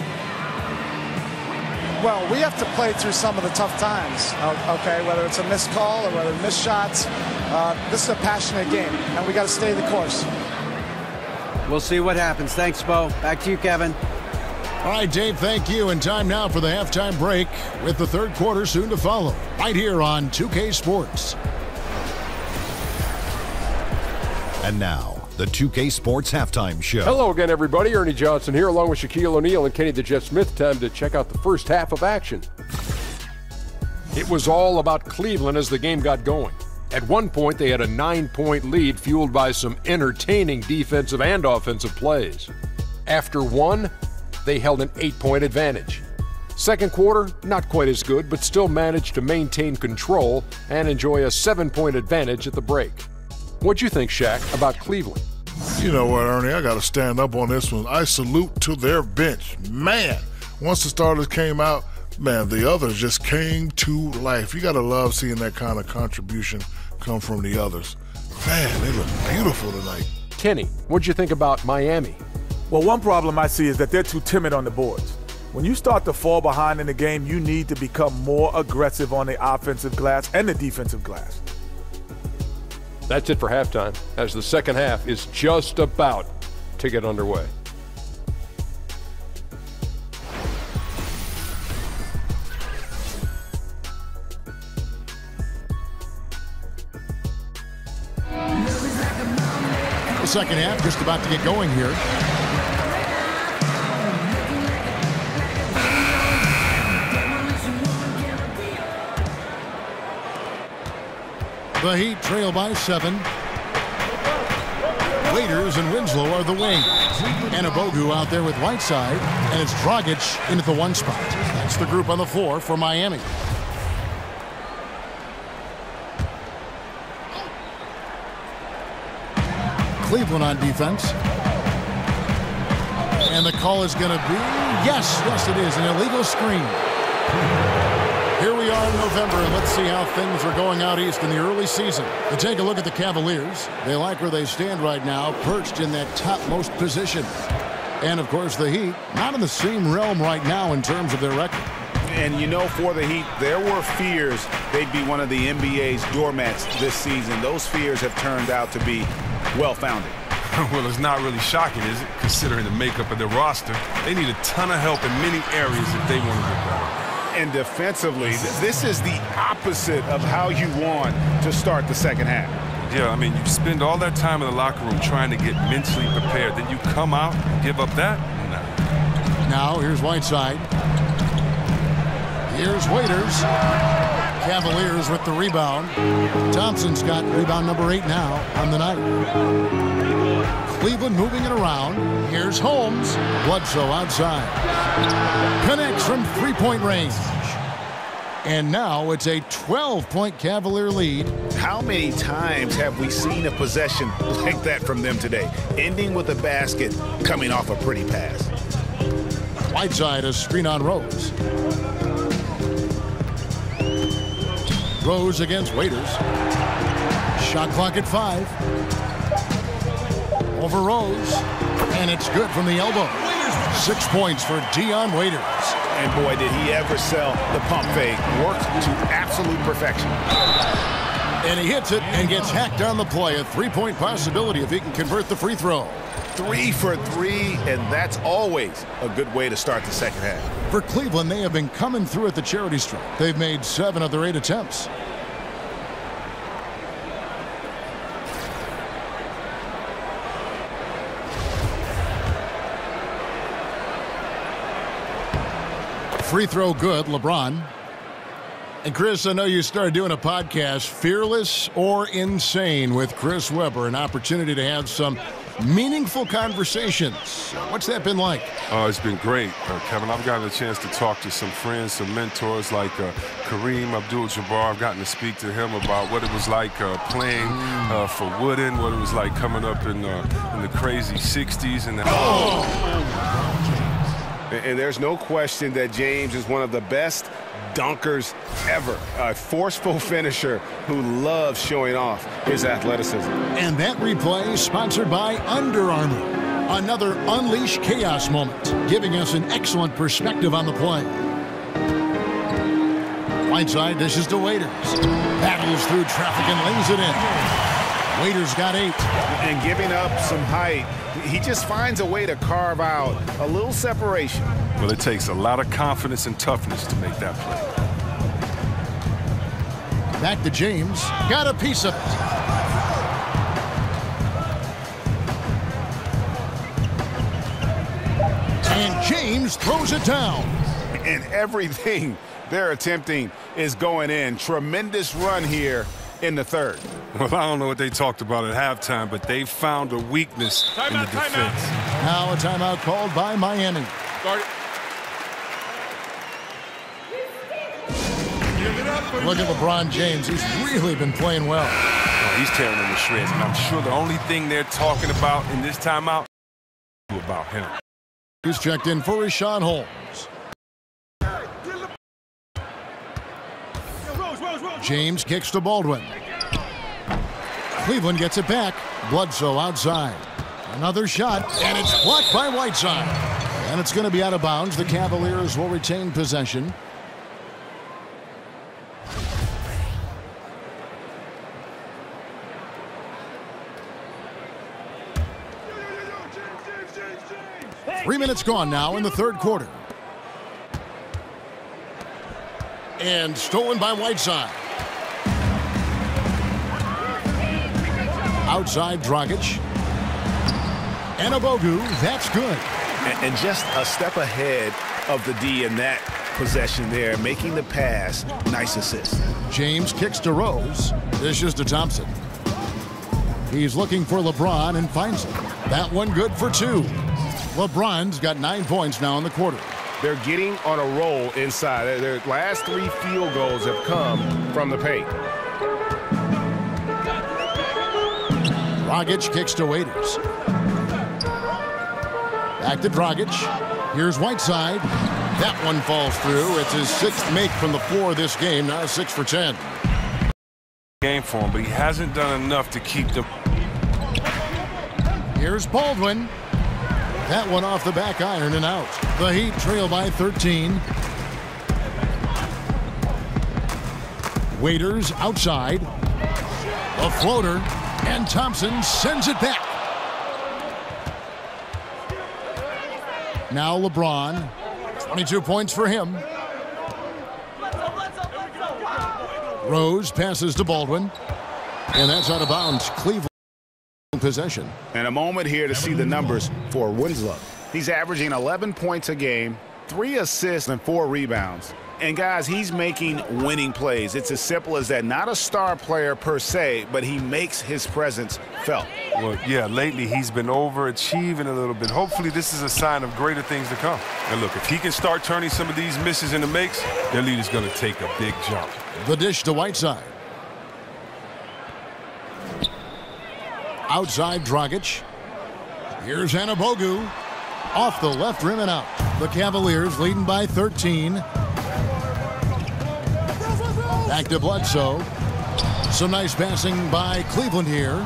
Well, we have to play through some of the tough times, okay, whether it's a missed call or whether missed shots. This is a passionate game, and we got to stay the course. We'll see what happens. Thanks, Bo. Back to you, Kevin. All right, Dave, thank you. And time now for the halftime break with the third quarter soon to follow, right here on 2K Sports. And now, the 2K Sports Halftime Show. Hello again, everybody. Ernie Johnson here, along with Shaquille O'Neal and Kenny the Jet Smith. Time to check out the first half of action. It was all about Cleveland as the game got going. At one point, they had a 9-point lead fueled by some entertaining defensive and offensive plays. After one, they held an 8-point advantage. Second quarter, not quite as good, but still managed to maintain control and enjoy a 7-point advantage at the break. What'd you think, Shaq, about Cleveland? You know what, Ernie? I got to stand up on this one. I salute to their bench. Man, once the starters came out, man, the others just came to life. You got to love seeing that kind of contribution come from the others. Man, they look beautiful tonight. Kenny, what'd you think about Miami? Well, one problem I see is that they're too timid on the boards. When you start to fall behind in the game, you need to become more aggressive on the offensive glass and the defensive glass. That's it for halftime, as the second half is just about to get underway. The second half just about to get going here. The Heat trail by 7. Waiters and Winslow are the wings. And Abogu out there with Whiteside. And it's Dragic into the 1 spot. That's the group on the floor for Miami. Cleveland on defense. And the call is going to be, yes, it is, an illegal screen. Here we are in November, and let's see how things are going out east in the early season. To take a look at the Cavaliers, they like where they stand right now, perched in that topmost position. And, of course, the Heat, not in the same realm right now in terms of their record. And, you know, for the Heat, there were fears they'd be one of the NBA's doormats this season. Those fears have turned out to be well-founded. Well, it's not really shocking, is it? Considering the makeup of their roster, they need a ton of help in many areas if they want to get better. And defensively, this is the opposite of how you want to start the second half. Yeah, I mean, you spend all that time in the locker room trying to get mentally prepared. Then you come out and give up that? No. Now, here's Whiteside. Here's Waiters. Cavaliers with the rebound. Thompson's got rebound number 8 now on the night. Cleveland moving it around. Here's Holmes. Bledsoe outside. Connects from 3-point range. And now it's a 12-point Cavalier lead. How many times have we seen a possession like that from them today? Ending with a basket, coming off a pretty pass. Whiteside, a screen on Rose. Rose against Waiters. Shot clock at 5. Over Rose. And it's good from the elbow. 6 points for Dion Waiters. And boy, did he ever sell the pump fake. Worked to absolute perfection. And he hits it and gets hacked on the play. A 3-point possibility if he can convert the free throw. 3 for 3, and that's always a good way to start the second half. For Cleveland, they have been coming through at the charity stripe. They've made 7 of their 8 attempts. Free throw good, LeBron. And Chris, I know you started doing a podcast, Fearless or Insane, with Chris Webber, an opportunity to have some meaningful conversations. What's that been like? It's been great, Kevin. I've gotten a chance to talk to some friends, some mentors like Kareem Abdul-Jabbar. I've gotten to speak to him about what it was like playing for Wooden, what it was like coming up in the crazy 60s. And there's no question that James is one of the best dunkers ever. A forceful finisher who loves showing off his athleticism. And that replay sponsored by Under Armour. Another Unleash Chaos moment, giving us an excellent perspective on the play. Whiteside dishes to Waiters. Battles through traffic and lays it in. Waiters got 8. And giving up some height, he just finds a way to carve out a little separation. Well, it takes a lot of confidence and toughness to make that play. Back to James. Got a piece of it. And James throws it down. And everything they're attempting is going in. Tremendous run here in the third. Well, I don't know what they talked about at halftime, but they found a weakness in the defense. Now a timeout called by Miami. Look at LeBron James. He's really been playing well. Oh, he's tearing them to shreds, and I'm sure the only thing they're talking about in this timeout is about him. He's checked in for Rashawn Holmes. James kicks to Baldwin. Cleveland gets it back. Bledsoe outside. Another shot, and it's blocked by Whiteside. And it's going to be out of bounds. The Cavaliers will retain possession. Three minutes gone now in the third quarter. And stolen by Whiteside. Outside Dragic. And Abogu, that's good. And just a step ahead of the D in that possession there, making the pass. Nice assist. James kicks to Rose. Dishes to Thompson. He's looking for LeBron and finds him. That one good for 2. LeBron's got 9 points now in the quarter. They're getting on a roll inside. Their last 3 field goals have come from the paint. Dragic kicks to Waiters. Back to Dragic. Here's Whiteside. That one falls through. It's his 6th make from the floor this game. Now 6 for 10. Game for him, but he hasn't done enough to keep them. Here's Baldwin. That one off the back iron and out. The Heat trail by 13. Waiters outside. A floater. And Thompson sends it back. Now LeBron. 22 points for him. Rose passes to Baldwin. And that's out of bounds. Cleveland possession. And a moment here to see the numbers for Winslow. He's averaging 11 points a game, 3 assists and 4 rebounds. And guys, he's making winning plays. It's as simple as that. Not a star player per se, but he makes his presence felt. Well, yeah, lately he's been overachieving a little bit. Hopefully this is a sign of greater things to come. And look, if he can start turning some of these misses into makes, their lead is going to take a big jump. The dish to Whiteside. Outside Dragic. Here's Anabogu. Off the left rim and out. The Cavaliers leading by 13. Back to Bledsoe. Some nice passing by Cleveland here.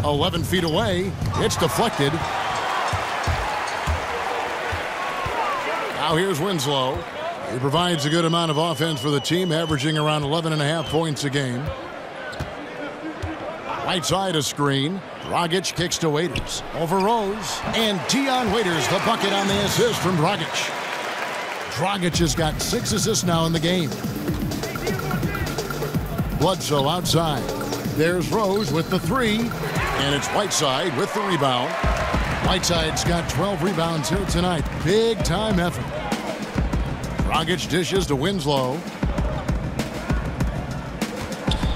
11 feet away. It's deflected. Now here's Winslow. He provides a good amount of offense for the team, averaging around 11.5 points a game. Right side a screen. Dragic kicks to Waiters. Over Rose. And Dion Waiters the bucket on the assist from Dragic. Dragic has got 6 assists now in the game. Bledsoe outside. There's Rose with the 3. And it's Whiteside with the rebound. Whiteside's got 12 rebounds here tonight. Big time effort. Dragic dishes to Winslow.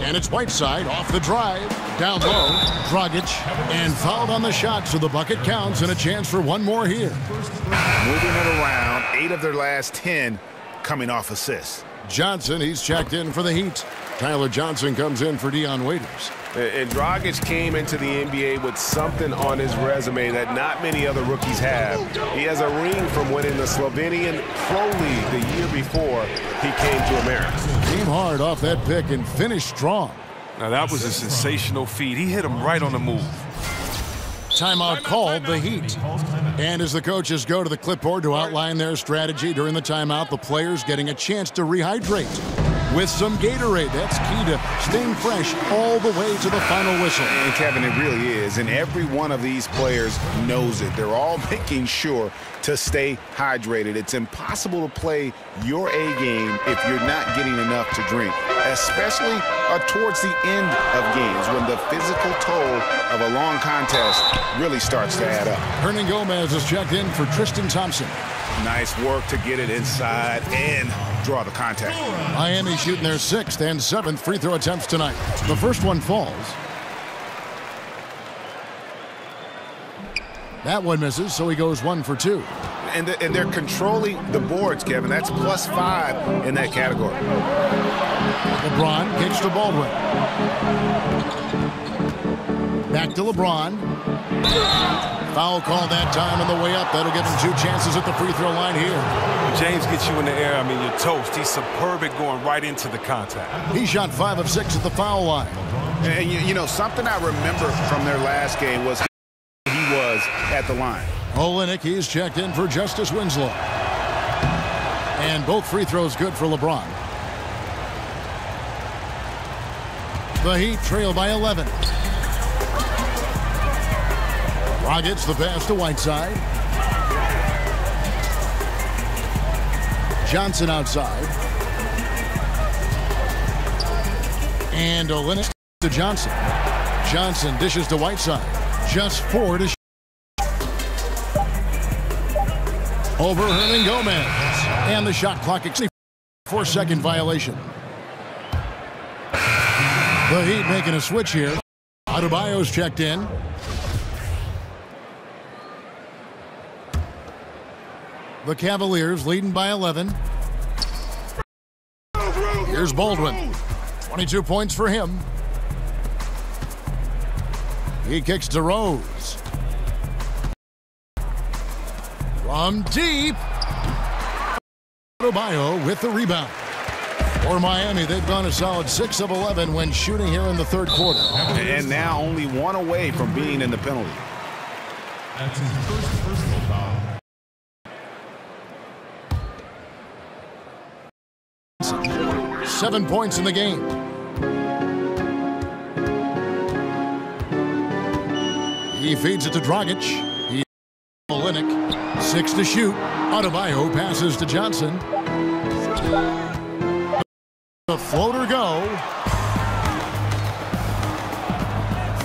And it's Whiteside off the drive. Down low, Dragic, and fouled on the shot, so the bucket counts and a chance for one more here. Moving it around, 8 of their last 10 coming off assists. Johnson, he's checked in for the Heat. Tyler Johnson comes in for Dion Waiters. And Dragic came into the NBA with something on his resume that not many other rookies have. He has a ring from winning the Slovenian Pro League the year before he came to America. Came hard off that pick and finished strong. Now that was a sensational feed. He hit him right on the move. Timeout called, the Heat. And as the coaches go to the clipboard to outline their strategy during the timeout, the players getting a chance to rehydrate with some Gatorade. That's key to staying fresh all the way to the final whistle. And Kevin, it really is. And every one of these players knows it. They're all making sure to stay hydrated. It's impossible to play your A game if you're not getting enough to drink, especially towards the end of games when the physical toll of a long contest really starts to add up. Hernan Gomez is checked in for Tristan Thompson. Nice work to get it inside and draw the contact. Miami shooting their 6th and 7th free throw attempts tonight. The first one falls. That one misses, so he goes 1 for 2. And they're controlling the boards, Kevin. That's +5 in that category. LeBron kicks to Baldwin. Back to LeBron. Foul call that time on the way up. That'll give him 2 chances at the free throw line here. James gets you in the air. I mean, you're toast. He's superb at going right into the contact. He shot 5 of 6 at the foul line. And you know, something I remember from their last game was he was at the line. Olynyk, he's checked in for Justice Winslow. And both free throws good for LeBron. The Heat trail by 11. Dragic the pass to Whiteside. Johnson outside. And Olynyk to Johnson. Johnson dishes to Whiteside. Just 4 to shoot. Over Hernan Gomez. And the shot clock exceeds 4-second violation. The Heat making a switch here. Adebayo's checked in. The Cavaliers leading by 11. Here's Baldwin. 22 points for him. He kicks to Rose. From deep. Adebayo with the rebound. For Miami, they've gone a solid 6 of 11 when shooting here in the third quarter. And now only 1 away from being in the penalty. That's his first personal foul. Seven points in the game. He feeds it to Dragic. He Olynyk. 6 to shoot. Adebayo passes to Johnson. The floater go.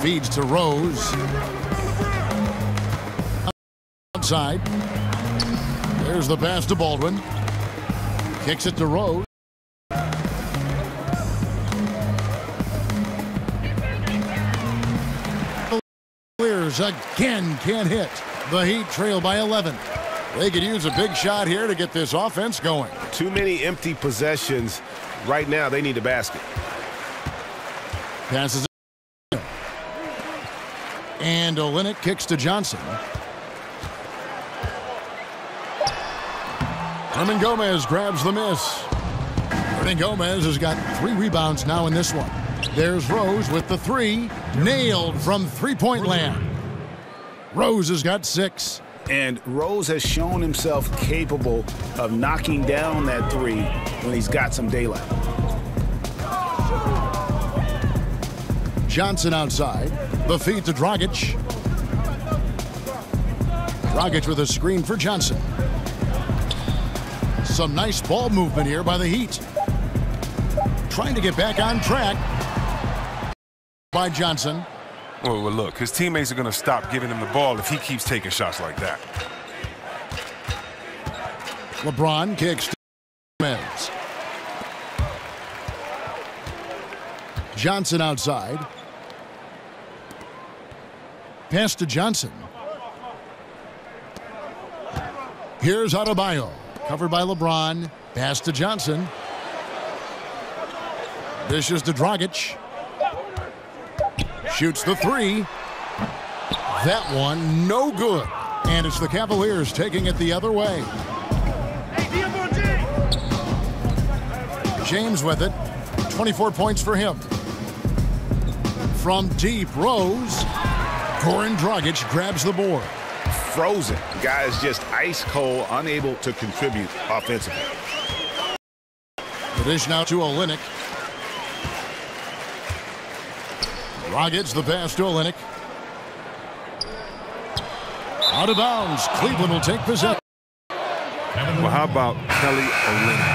Feeds to Rose. Outside. There's the pass to Baldwin. Kicks it to Rose. Clears again, can't hit. The Heat trail by 11. They could use a big shot here to get this offense going. Too many empty possessions. Right now, they need a basket. Passes it. And Olynyk kicks to Johnson. Hernan Gomez grabs the miss. Hernan Gomez has got 3 rebounds now in this one. There's Rose with the 3. Nailed from three-point land. Rose has got 6. And Rose has shown himself capable of knocking down that 3 when he's got some daylight. Johnson outside. The feed to Dragic. Dragic with a screen for Johnson. Some nice ball movement here by the Heat. Trying to get back on track by Johnson. Well, look, his teammates are going to stop giving him the ball if he keeps taking shots like that. LeBron kicks to Gomez. Johnson outside. Pass to Johnson. Here's Adebayo. Covered by LeBron. Pass to Johnson. Dishes to Dragic. Shoots the three. That one no good. And it's the Cavaliers taking it the other way. James with it. 24 points for him. From deep, Rose. Goran Dragic grabs the board. Frozen. Guys just ice cold, unable to contribute offensively. The dish now to Olynyk. Dragic the pass to Olynyk. Out of bounds. Cleveland will take possession. Well, how about Kelly Olynyk?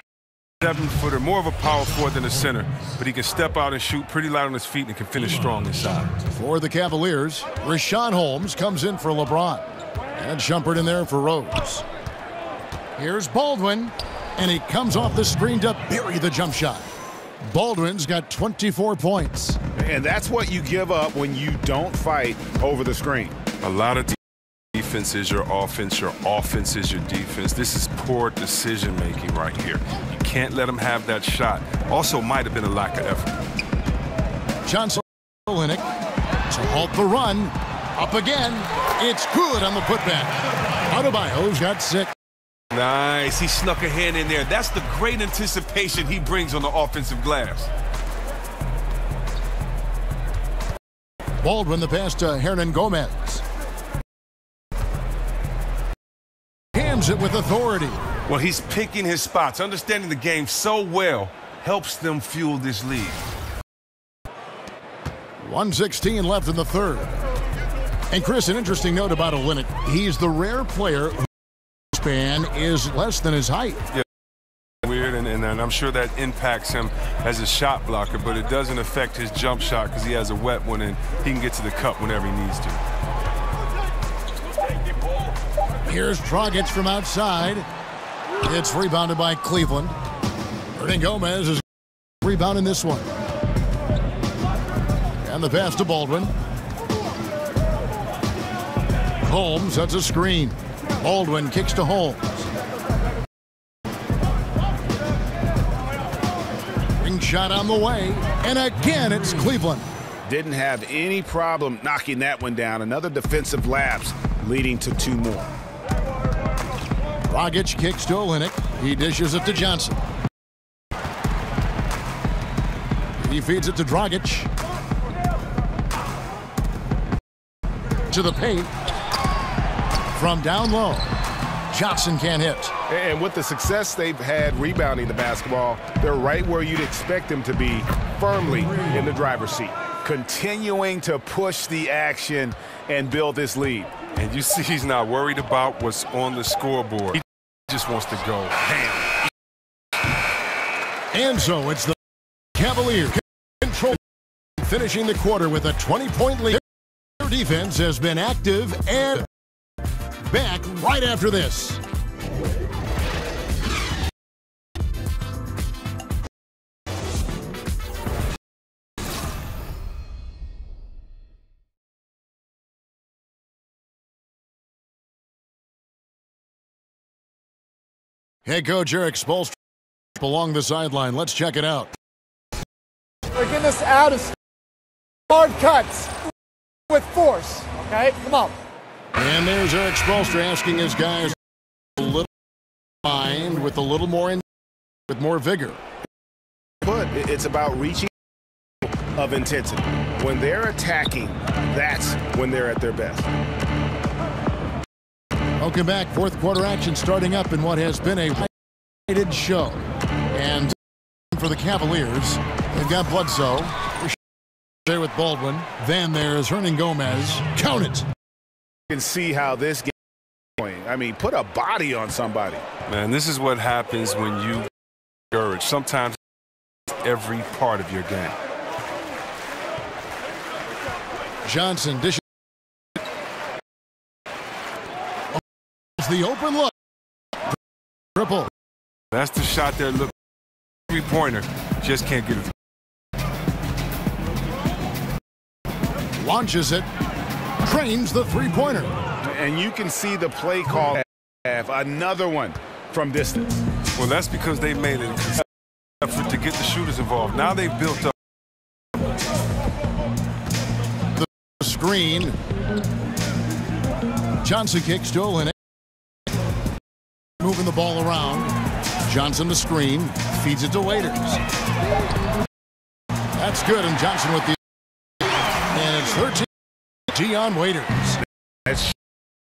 7-footer, more of a power forward than a center, but he can step out and shoot pretty light on his feet and can finish strong inside. For the Cavaliers, Richaun Holmes comes in for LeBron. And Shumpert in there for Rose. Here's Baldwin, and he comes off the screen to bury the jump shot. Baldwin's got 24 points. And that's what you give up when you don't fight over the screen. A lot of defense is your offense is your defense. This is poor decision-making right here. You can't let him have that shot. Also might have been a lack of effort. Johnson, Olynyk to halt the run. Up again. It's good on the putback. Adebayo's got 6. Nice. He snuck a hand in there. That's the great anticipation he brings on the offensive glass. Baldwin the pass to Hernan Gomez. Hams it with authority. Well, he's picking his spots. Understanding the game so well helps them fuel this lead. 1:16 left in the third. And Chris, an interesting note about Olynyk. He's the rare player whose span is less than his height. Yeah, weird, and I'm sure that impacts him as a shot blocker, but it doesn't affect his jump shot because he has a wet one and he can get to the cup whenever he needs to. Here's Dragic from outside. It's rebounded by Cleveland. Hernan Gomez is rebounding this one. And the pass to Baldwin. Holmes sets a screen. Baldwin kicks to Holmes. Ring shot on the way. And again, it's Cleveland. Didn't have any problem knocking that one down. Another defensive lapse leading to 2 more. Dragic kicks to Olynyk. He dishes it to Johnson. He feeds it to Dragic. To the paint. From down low. Johnson can't hit. And with the success they've had rebounding the basketball, they're right where you'd expect them to be, firmly in the driver's seat. Continuing to push the action and build this lead. And you see he's not worried about what's on the scoreboard. He just wants to go ham. And so it's the Cavaliers control, finishing the quarter with a 20-point lead. Their defense has been active and back right after this. Head coach Eric Spoelstra along the sideline. Let's check it out. We're getting this out of hard cuts with force, okay? Come on. And there's Eric Spoelstra asking his guys a little mind with a little more with more vigor. But it's about reaching of intensity. When they're attacking, that's when they're at their best. Welcome back. Fourth quarter action starting up in what has been a rated show. And for the Cavaliers, they've got Bledsoe. There with Baldwin. Then there's Hernan Gomez. Count it. You can see how this game is going. I mean, put a body on somebody. Man, this is what happens when you discourage. Sometimes every part of your game. Johnson dishes. The open look. Triple. That's the shot there. Look, three-pointer. Just can't get it. Launches it. Trains the three-pointer. And you can see the play call. Have another one from distance. Well, that's because they made an effort to get the shooters involved. Now they've built up. The screen. Johnson kicks to Olenek. Moving the ball around. Johnson to screen. Feeds it to Waiters. That's good, and Johnson with the... And it's 13. Dion Waiters. That's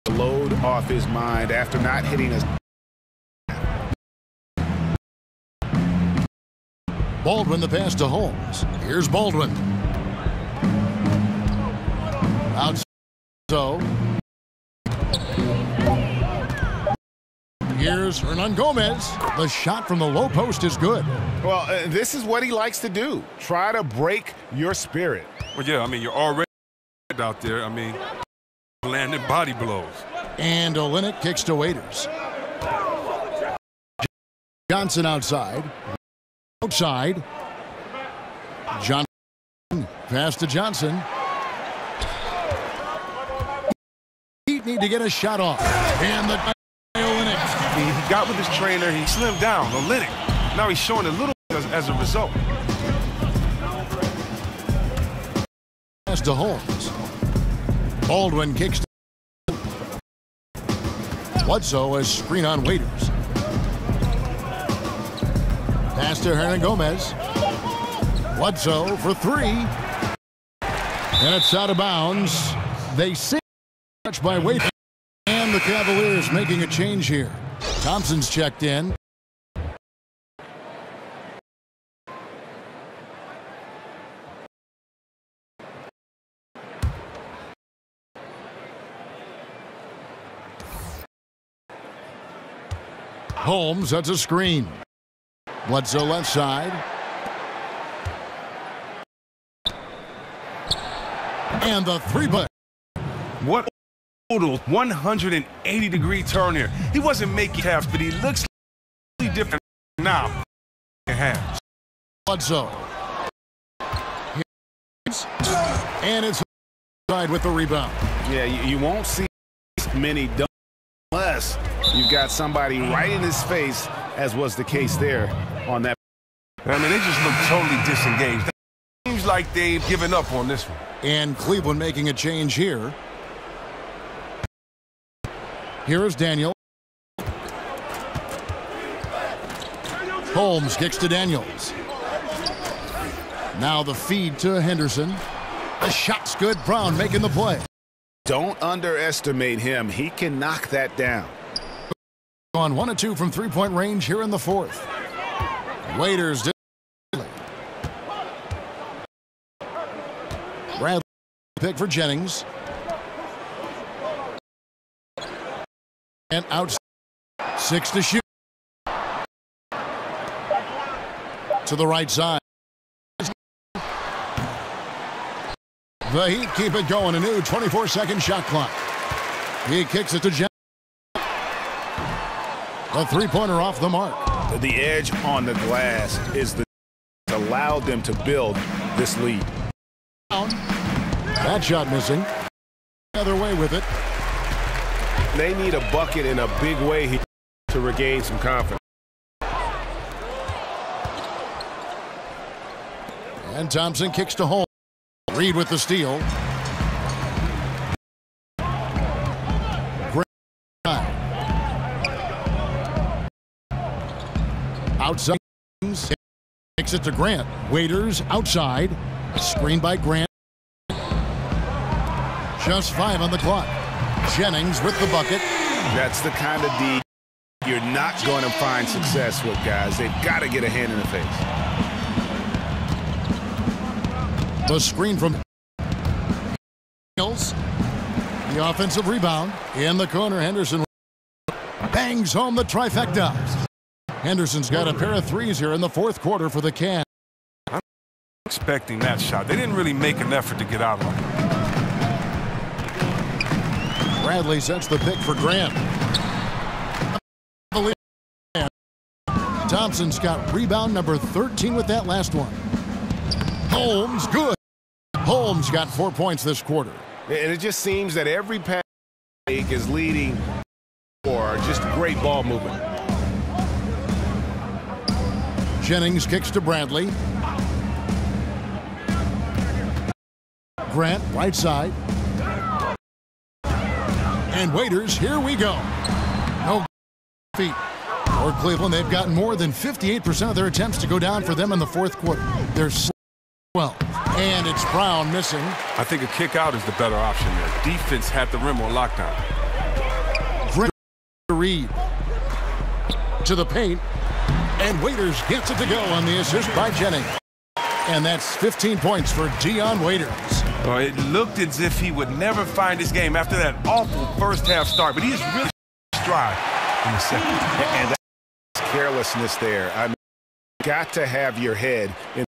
the load off his mind after not hitting us. Baldwin the pass to Holmes. Here's Baldwin. Out. So. Here's Hernan Gomez. The shot from the low post is good. Well, this is what he likes to do. Try to break your spirit. Well, yeah, I mean, you're already out there. I mean, landing body blows. And Olenek kicks to Waiters. Johnson outside. Outside. Johnson. Pass to Johnson. Heat need to get a shot off. And the Olenek. He got with his trainer. He slimmed down. Olenek. Now he's showing a little as a result. Pass to Holmes. Baldwin kicks to Bledsoe as screen on Waiters. Pass to Hernan Gomez. Bledsoe for three. And it's out of bounds. They see touch by Waiters. And the Cavaliers making a change here. Thompson's checked in. Holmes, that's a screen. Bledsoe left side. And the three-point. What total 180-degree turn here. He wasn't making halves, but he looks different now. Bledsoe. And it's side with the rebound. Yeah, you won't see many dunks unless you've got somebody right in his face, as was the case there on that. I mean, they just look totally disengaged. It seems like they've given up on this one. And Cleveland making a change here. Here is Daniel. Holmes kicks to Daniels. Now the feed to Henderson. The shot's good. Brown making the play. Don't underestimate him. He can knock that down. On 1 of 2 from three-point range here in the fourth. Waiters. Bradley pick for Jennings. And out. 6 to shoot. To the right side. The Heat keep it going. A new 24-second shot clock. He kicks it to Jennings. A three-pointer off the mark. The edge on the glass is the allowed them to build this lead. That shot missing. Other way with it. They need a bucket in a big way here to regain some confidence. And Thompson kicks to Holmes. Reed with the steal. Outside. Kicks it to Grant. Waiters outside. Screen by Grant. Just 5 on the clock. Jennings with the bucket. That's the kind of D you're not going to find success with, guys. They've got to get a hand in the face. The screen from Hills. The offensive rebound. In the corner, Henderson bangs home the trifecta. Henderson's got a pair of threes here in the fourth quarter for the Cavs. I'm expecting that shot. They didn't really make an effort to get out of it. Bradley sets the pick for Grant. Thompson's got rebound number 13 with that last one. Holmes, good. Holmes got 4 points this quarter. And it just seems that every pass is leading or just great ball movement. Jennings kicks to Bradley. Grant, right side. And Waiters, here we go. No feet. For Cleveland, they've gotten more than 58% of their attempts to go down for them in the fourth quarter. They're 12. And it's Brown missing. I think a kick out is the better option there. Defense had the rim on lockdown. Reed to the paint. And Waiters gets it to go on the assist by Jennings. And that's 15 points for Dion Waiters. Well, it looked as if he would never find his game after that awful first half start, but he's really stride in the second. And that's carelessness there. I mean, got to have your head in.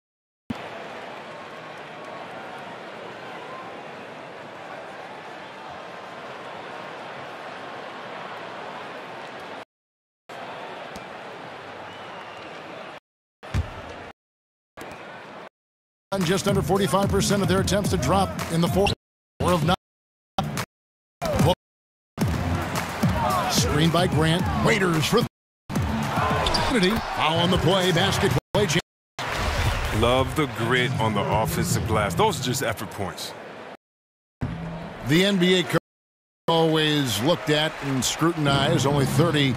Just under 45% of their attempts to drop in the fourth. Or of not. Screen by Grant. Waiters for foul on the play. Basket play. Love the grit on the offensive glass. Those are just effort points. The NBA coach always looked at and scrutinized. Only 30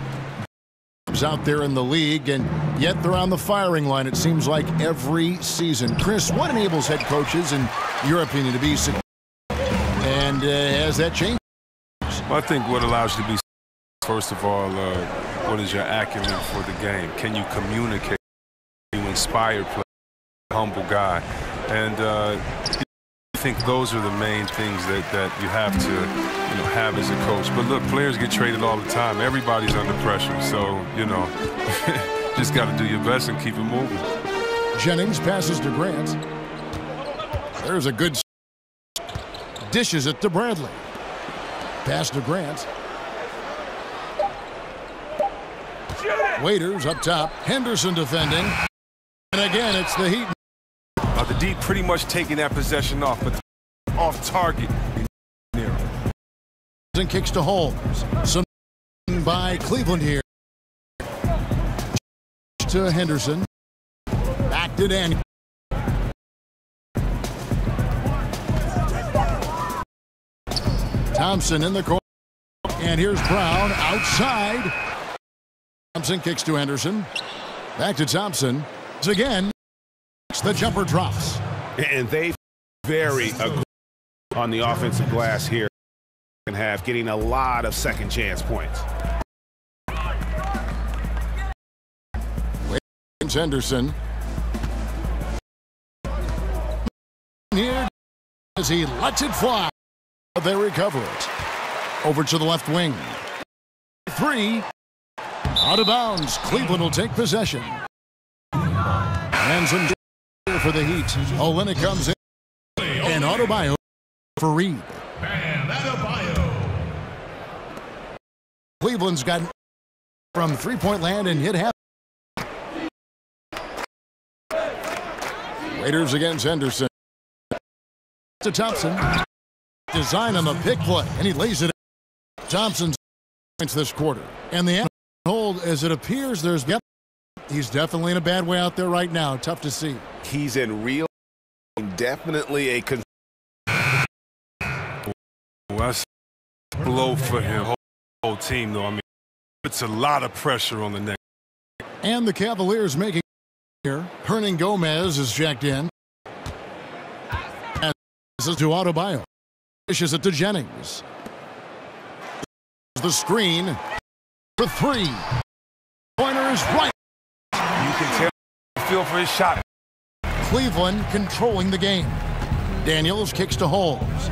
out there in the league, and yet they're on the firing line, it seems like, every season. Chris, what enables head coaches, in your opinion, to be successful? And has that changed? Well, I think what allows you to be, first of all, what is your acumen for the game? Can you communicate? Can you inspire play? Humble guy. And I think those are the main things that you have to have as a coach. But look, players get traded all the time. Everybody's under pressure. So, just got to do your best and keep it moving. Jennings passes to Grant. There's a good dishes it to Bradley. Pass to Grant. Waiters up top. Henderson defending. And again, it's the Heat. The D pretty much taking that possession off, but off target. And kicks to Holmes. Some by Cleveland here. To Henderson. Back to Daniel. Thompson in the corner. And here's Brown outside. Thompson kicks to Henderson. Back to Thompson. Again. The jumper drops. And they very aggressive on the offensive glass here. And have getting a lot of second chance points. James Henderson. Here as he lets it fly. They recover it. Over to the left wing. 3. Out of bounds. Cleveland will take possession. And some for the Heat. Olynyk comes in. And Adebayo for Reed. Cleveland's got from three-point land and hit half. Waiters against Henderson. To Thompson. Design on the pick play, and he lays it in. Thompson's points this quarter. And the hold, as it appears, he's definitely in a bad way out there right now. Tough to see. He's in real, definitely a concern. That's a blow for him. Whole team, though. I mean, it's a lot of pressure on the neck. And the Cavaliers making here. Hernan Gomez is checked in. This is to Adebayo. Dishes it to Jennings. The screen for 3. Pointer is right. You can tell the feel for his shot. Cleveland controlling the game. Daniels kicks to Holmes.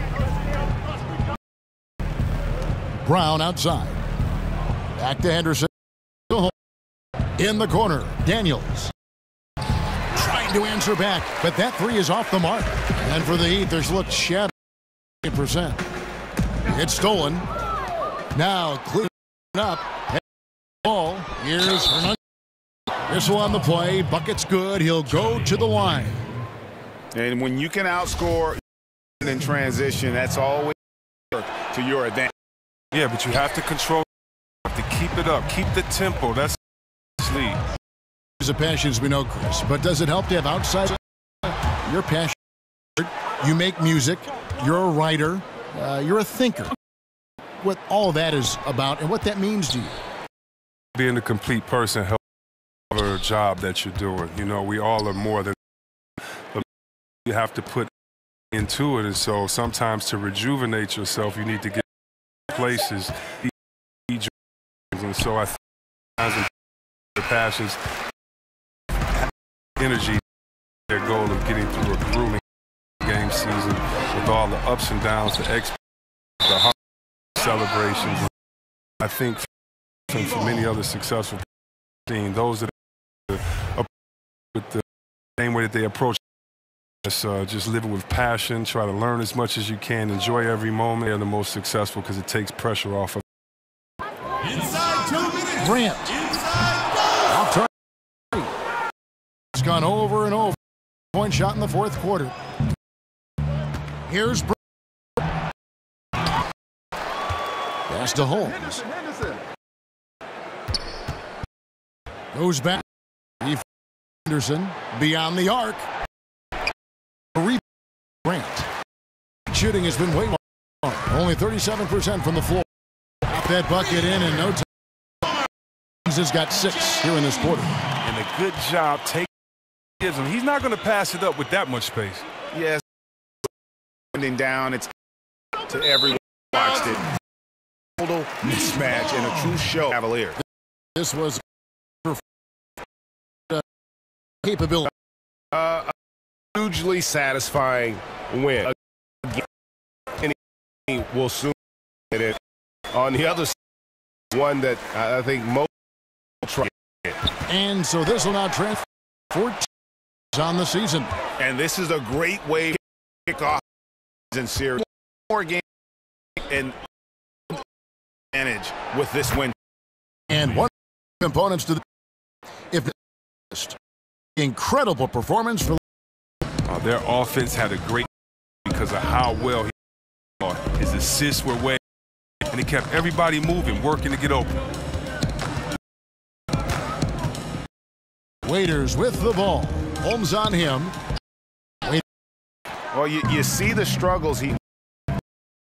Brown outside. Back to Henderson. In the corner, Daniels. Trying to answer back, but that 3 is off the mark. And for the Heat, there's looked shattered 8%. It's stolen. Now Cleveland up. Ball. Here's Hernandez. Whistle on the play. Bucket's good. He'll go to the line. And when you can outscore in transition, that's always to your advantage. Yeah, but you have to control. You have to keep it up. Keep the tempo. That's lead. There's a passion, as we know, Chris. But does it help to have outside? You're passionate. You make music. You're a writer. You're a thinker. What all that is about and what that means to you. Being a complete person helps a job that you're doing. You know, we all are more than, but you have to put into it. And so sometimes to rejuvenate yourself, you need to get places. And so I think the passions, energy, their goal of getting through a grueling game season with all the ups and downs, the hard celebrations. I think for many other successful teams, those that are with the same way that they approach just living with passion, try to learn as much as you can, enjoy every moment. They're the most successful because it takes pressure off of. Inside 2 minutes. Grant. Off target. It's gone over and over. Point shot in the fourth quarter. Here's pass to Holmes. Goes back. Henderson beyond the arc. Grant. Shooting has been way more. Only 37% from the floor. Got that bucket in no time. Has got 6 here in this quarter. And a good job taking him. He's not going to pass it up with that much space. Yes. Down. It's to everyone who watched it. Total mismatch and a true show. Cavaliers. This was capability. Hugely satisfying win. And he will soon get it. On the other side, one that I think most try. And so this will now transfer 14 on the season. And this is a great way to kick off in series. More game and advantage with this win. And one components to the incredible performance for their offense had a great because of how well he fought. His assists were way, and he kept everybody moving, working to get open. Waiters with the ball. Holmes on him. Well, you see the struggles. He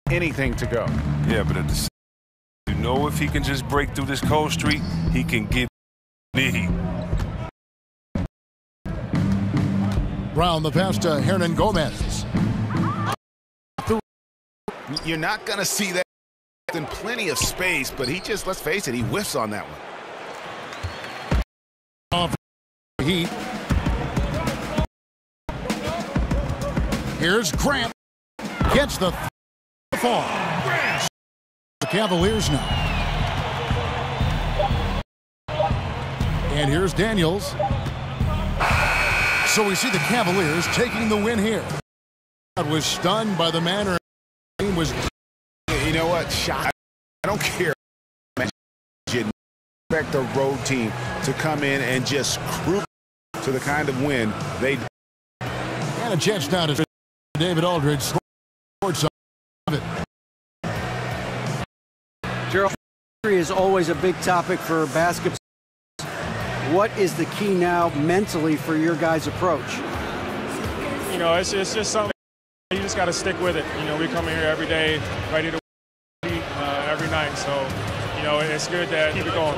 anything to go. Yeah, but at the same time, you know, if he can just break through this cold streak, he can get the Brown, the pass to Hernan Gomez. You're not going to see that in plenty of space, but he just, let's face it, he whiffs on that one. Off Heat. Here's Grant. Gets the fall. The Cavaliers now. And here's Daniels. So we see the Cavaliers taking the win here. I was stunned by the manner the team was. You know what? Shot. I don't care. You expect the road team to come in and just cruise to the kind of win they. And a chance now to David Aldridge scored some of it. Gerald, injury is always a big topic for basketball. What is the key now mentally for your guys' approach? You know, it's just something you just got to stick with it. You know, we come here every day ready to win every night. So, you know, it's good to keep it going.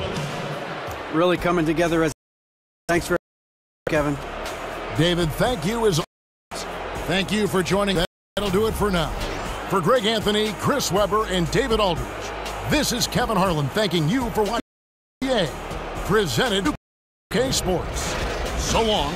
Really coming together as. Thanks for Kevin. David, thank you as always. Thank you for joining us. That'll do it for now. For Greg Anthony, Chris Webber, and David Aldridge, this is Kevin Harlan thanking you for watching NBA presented by 2K Sports. So long.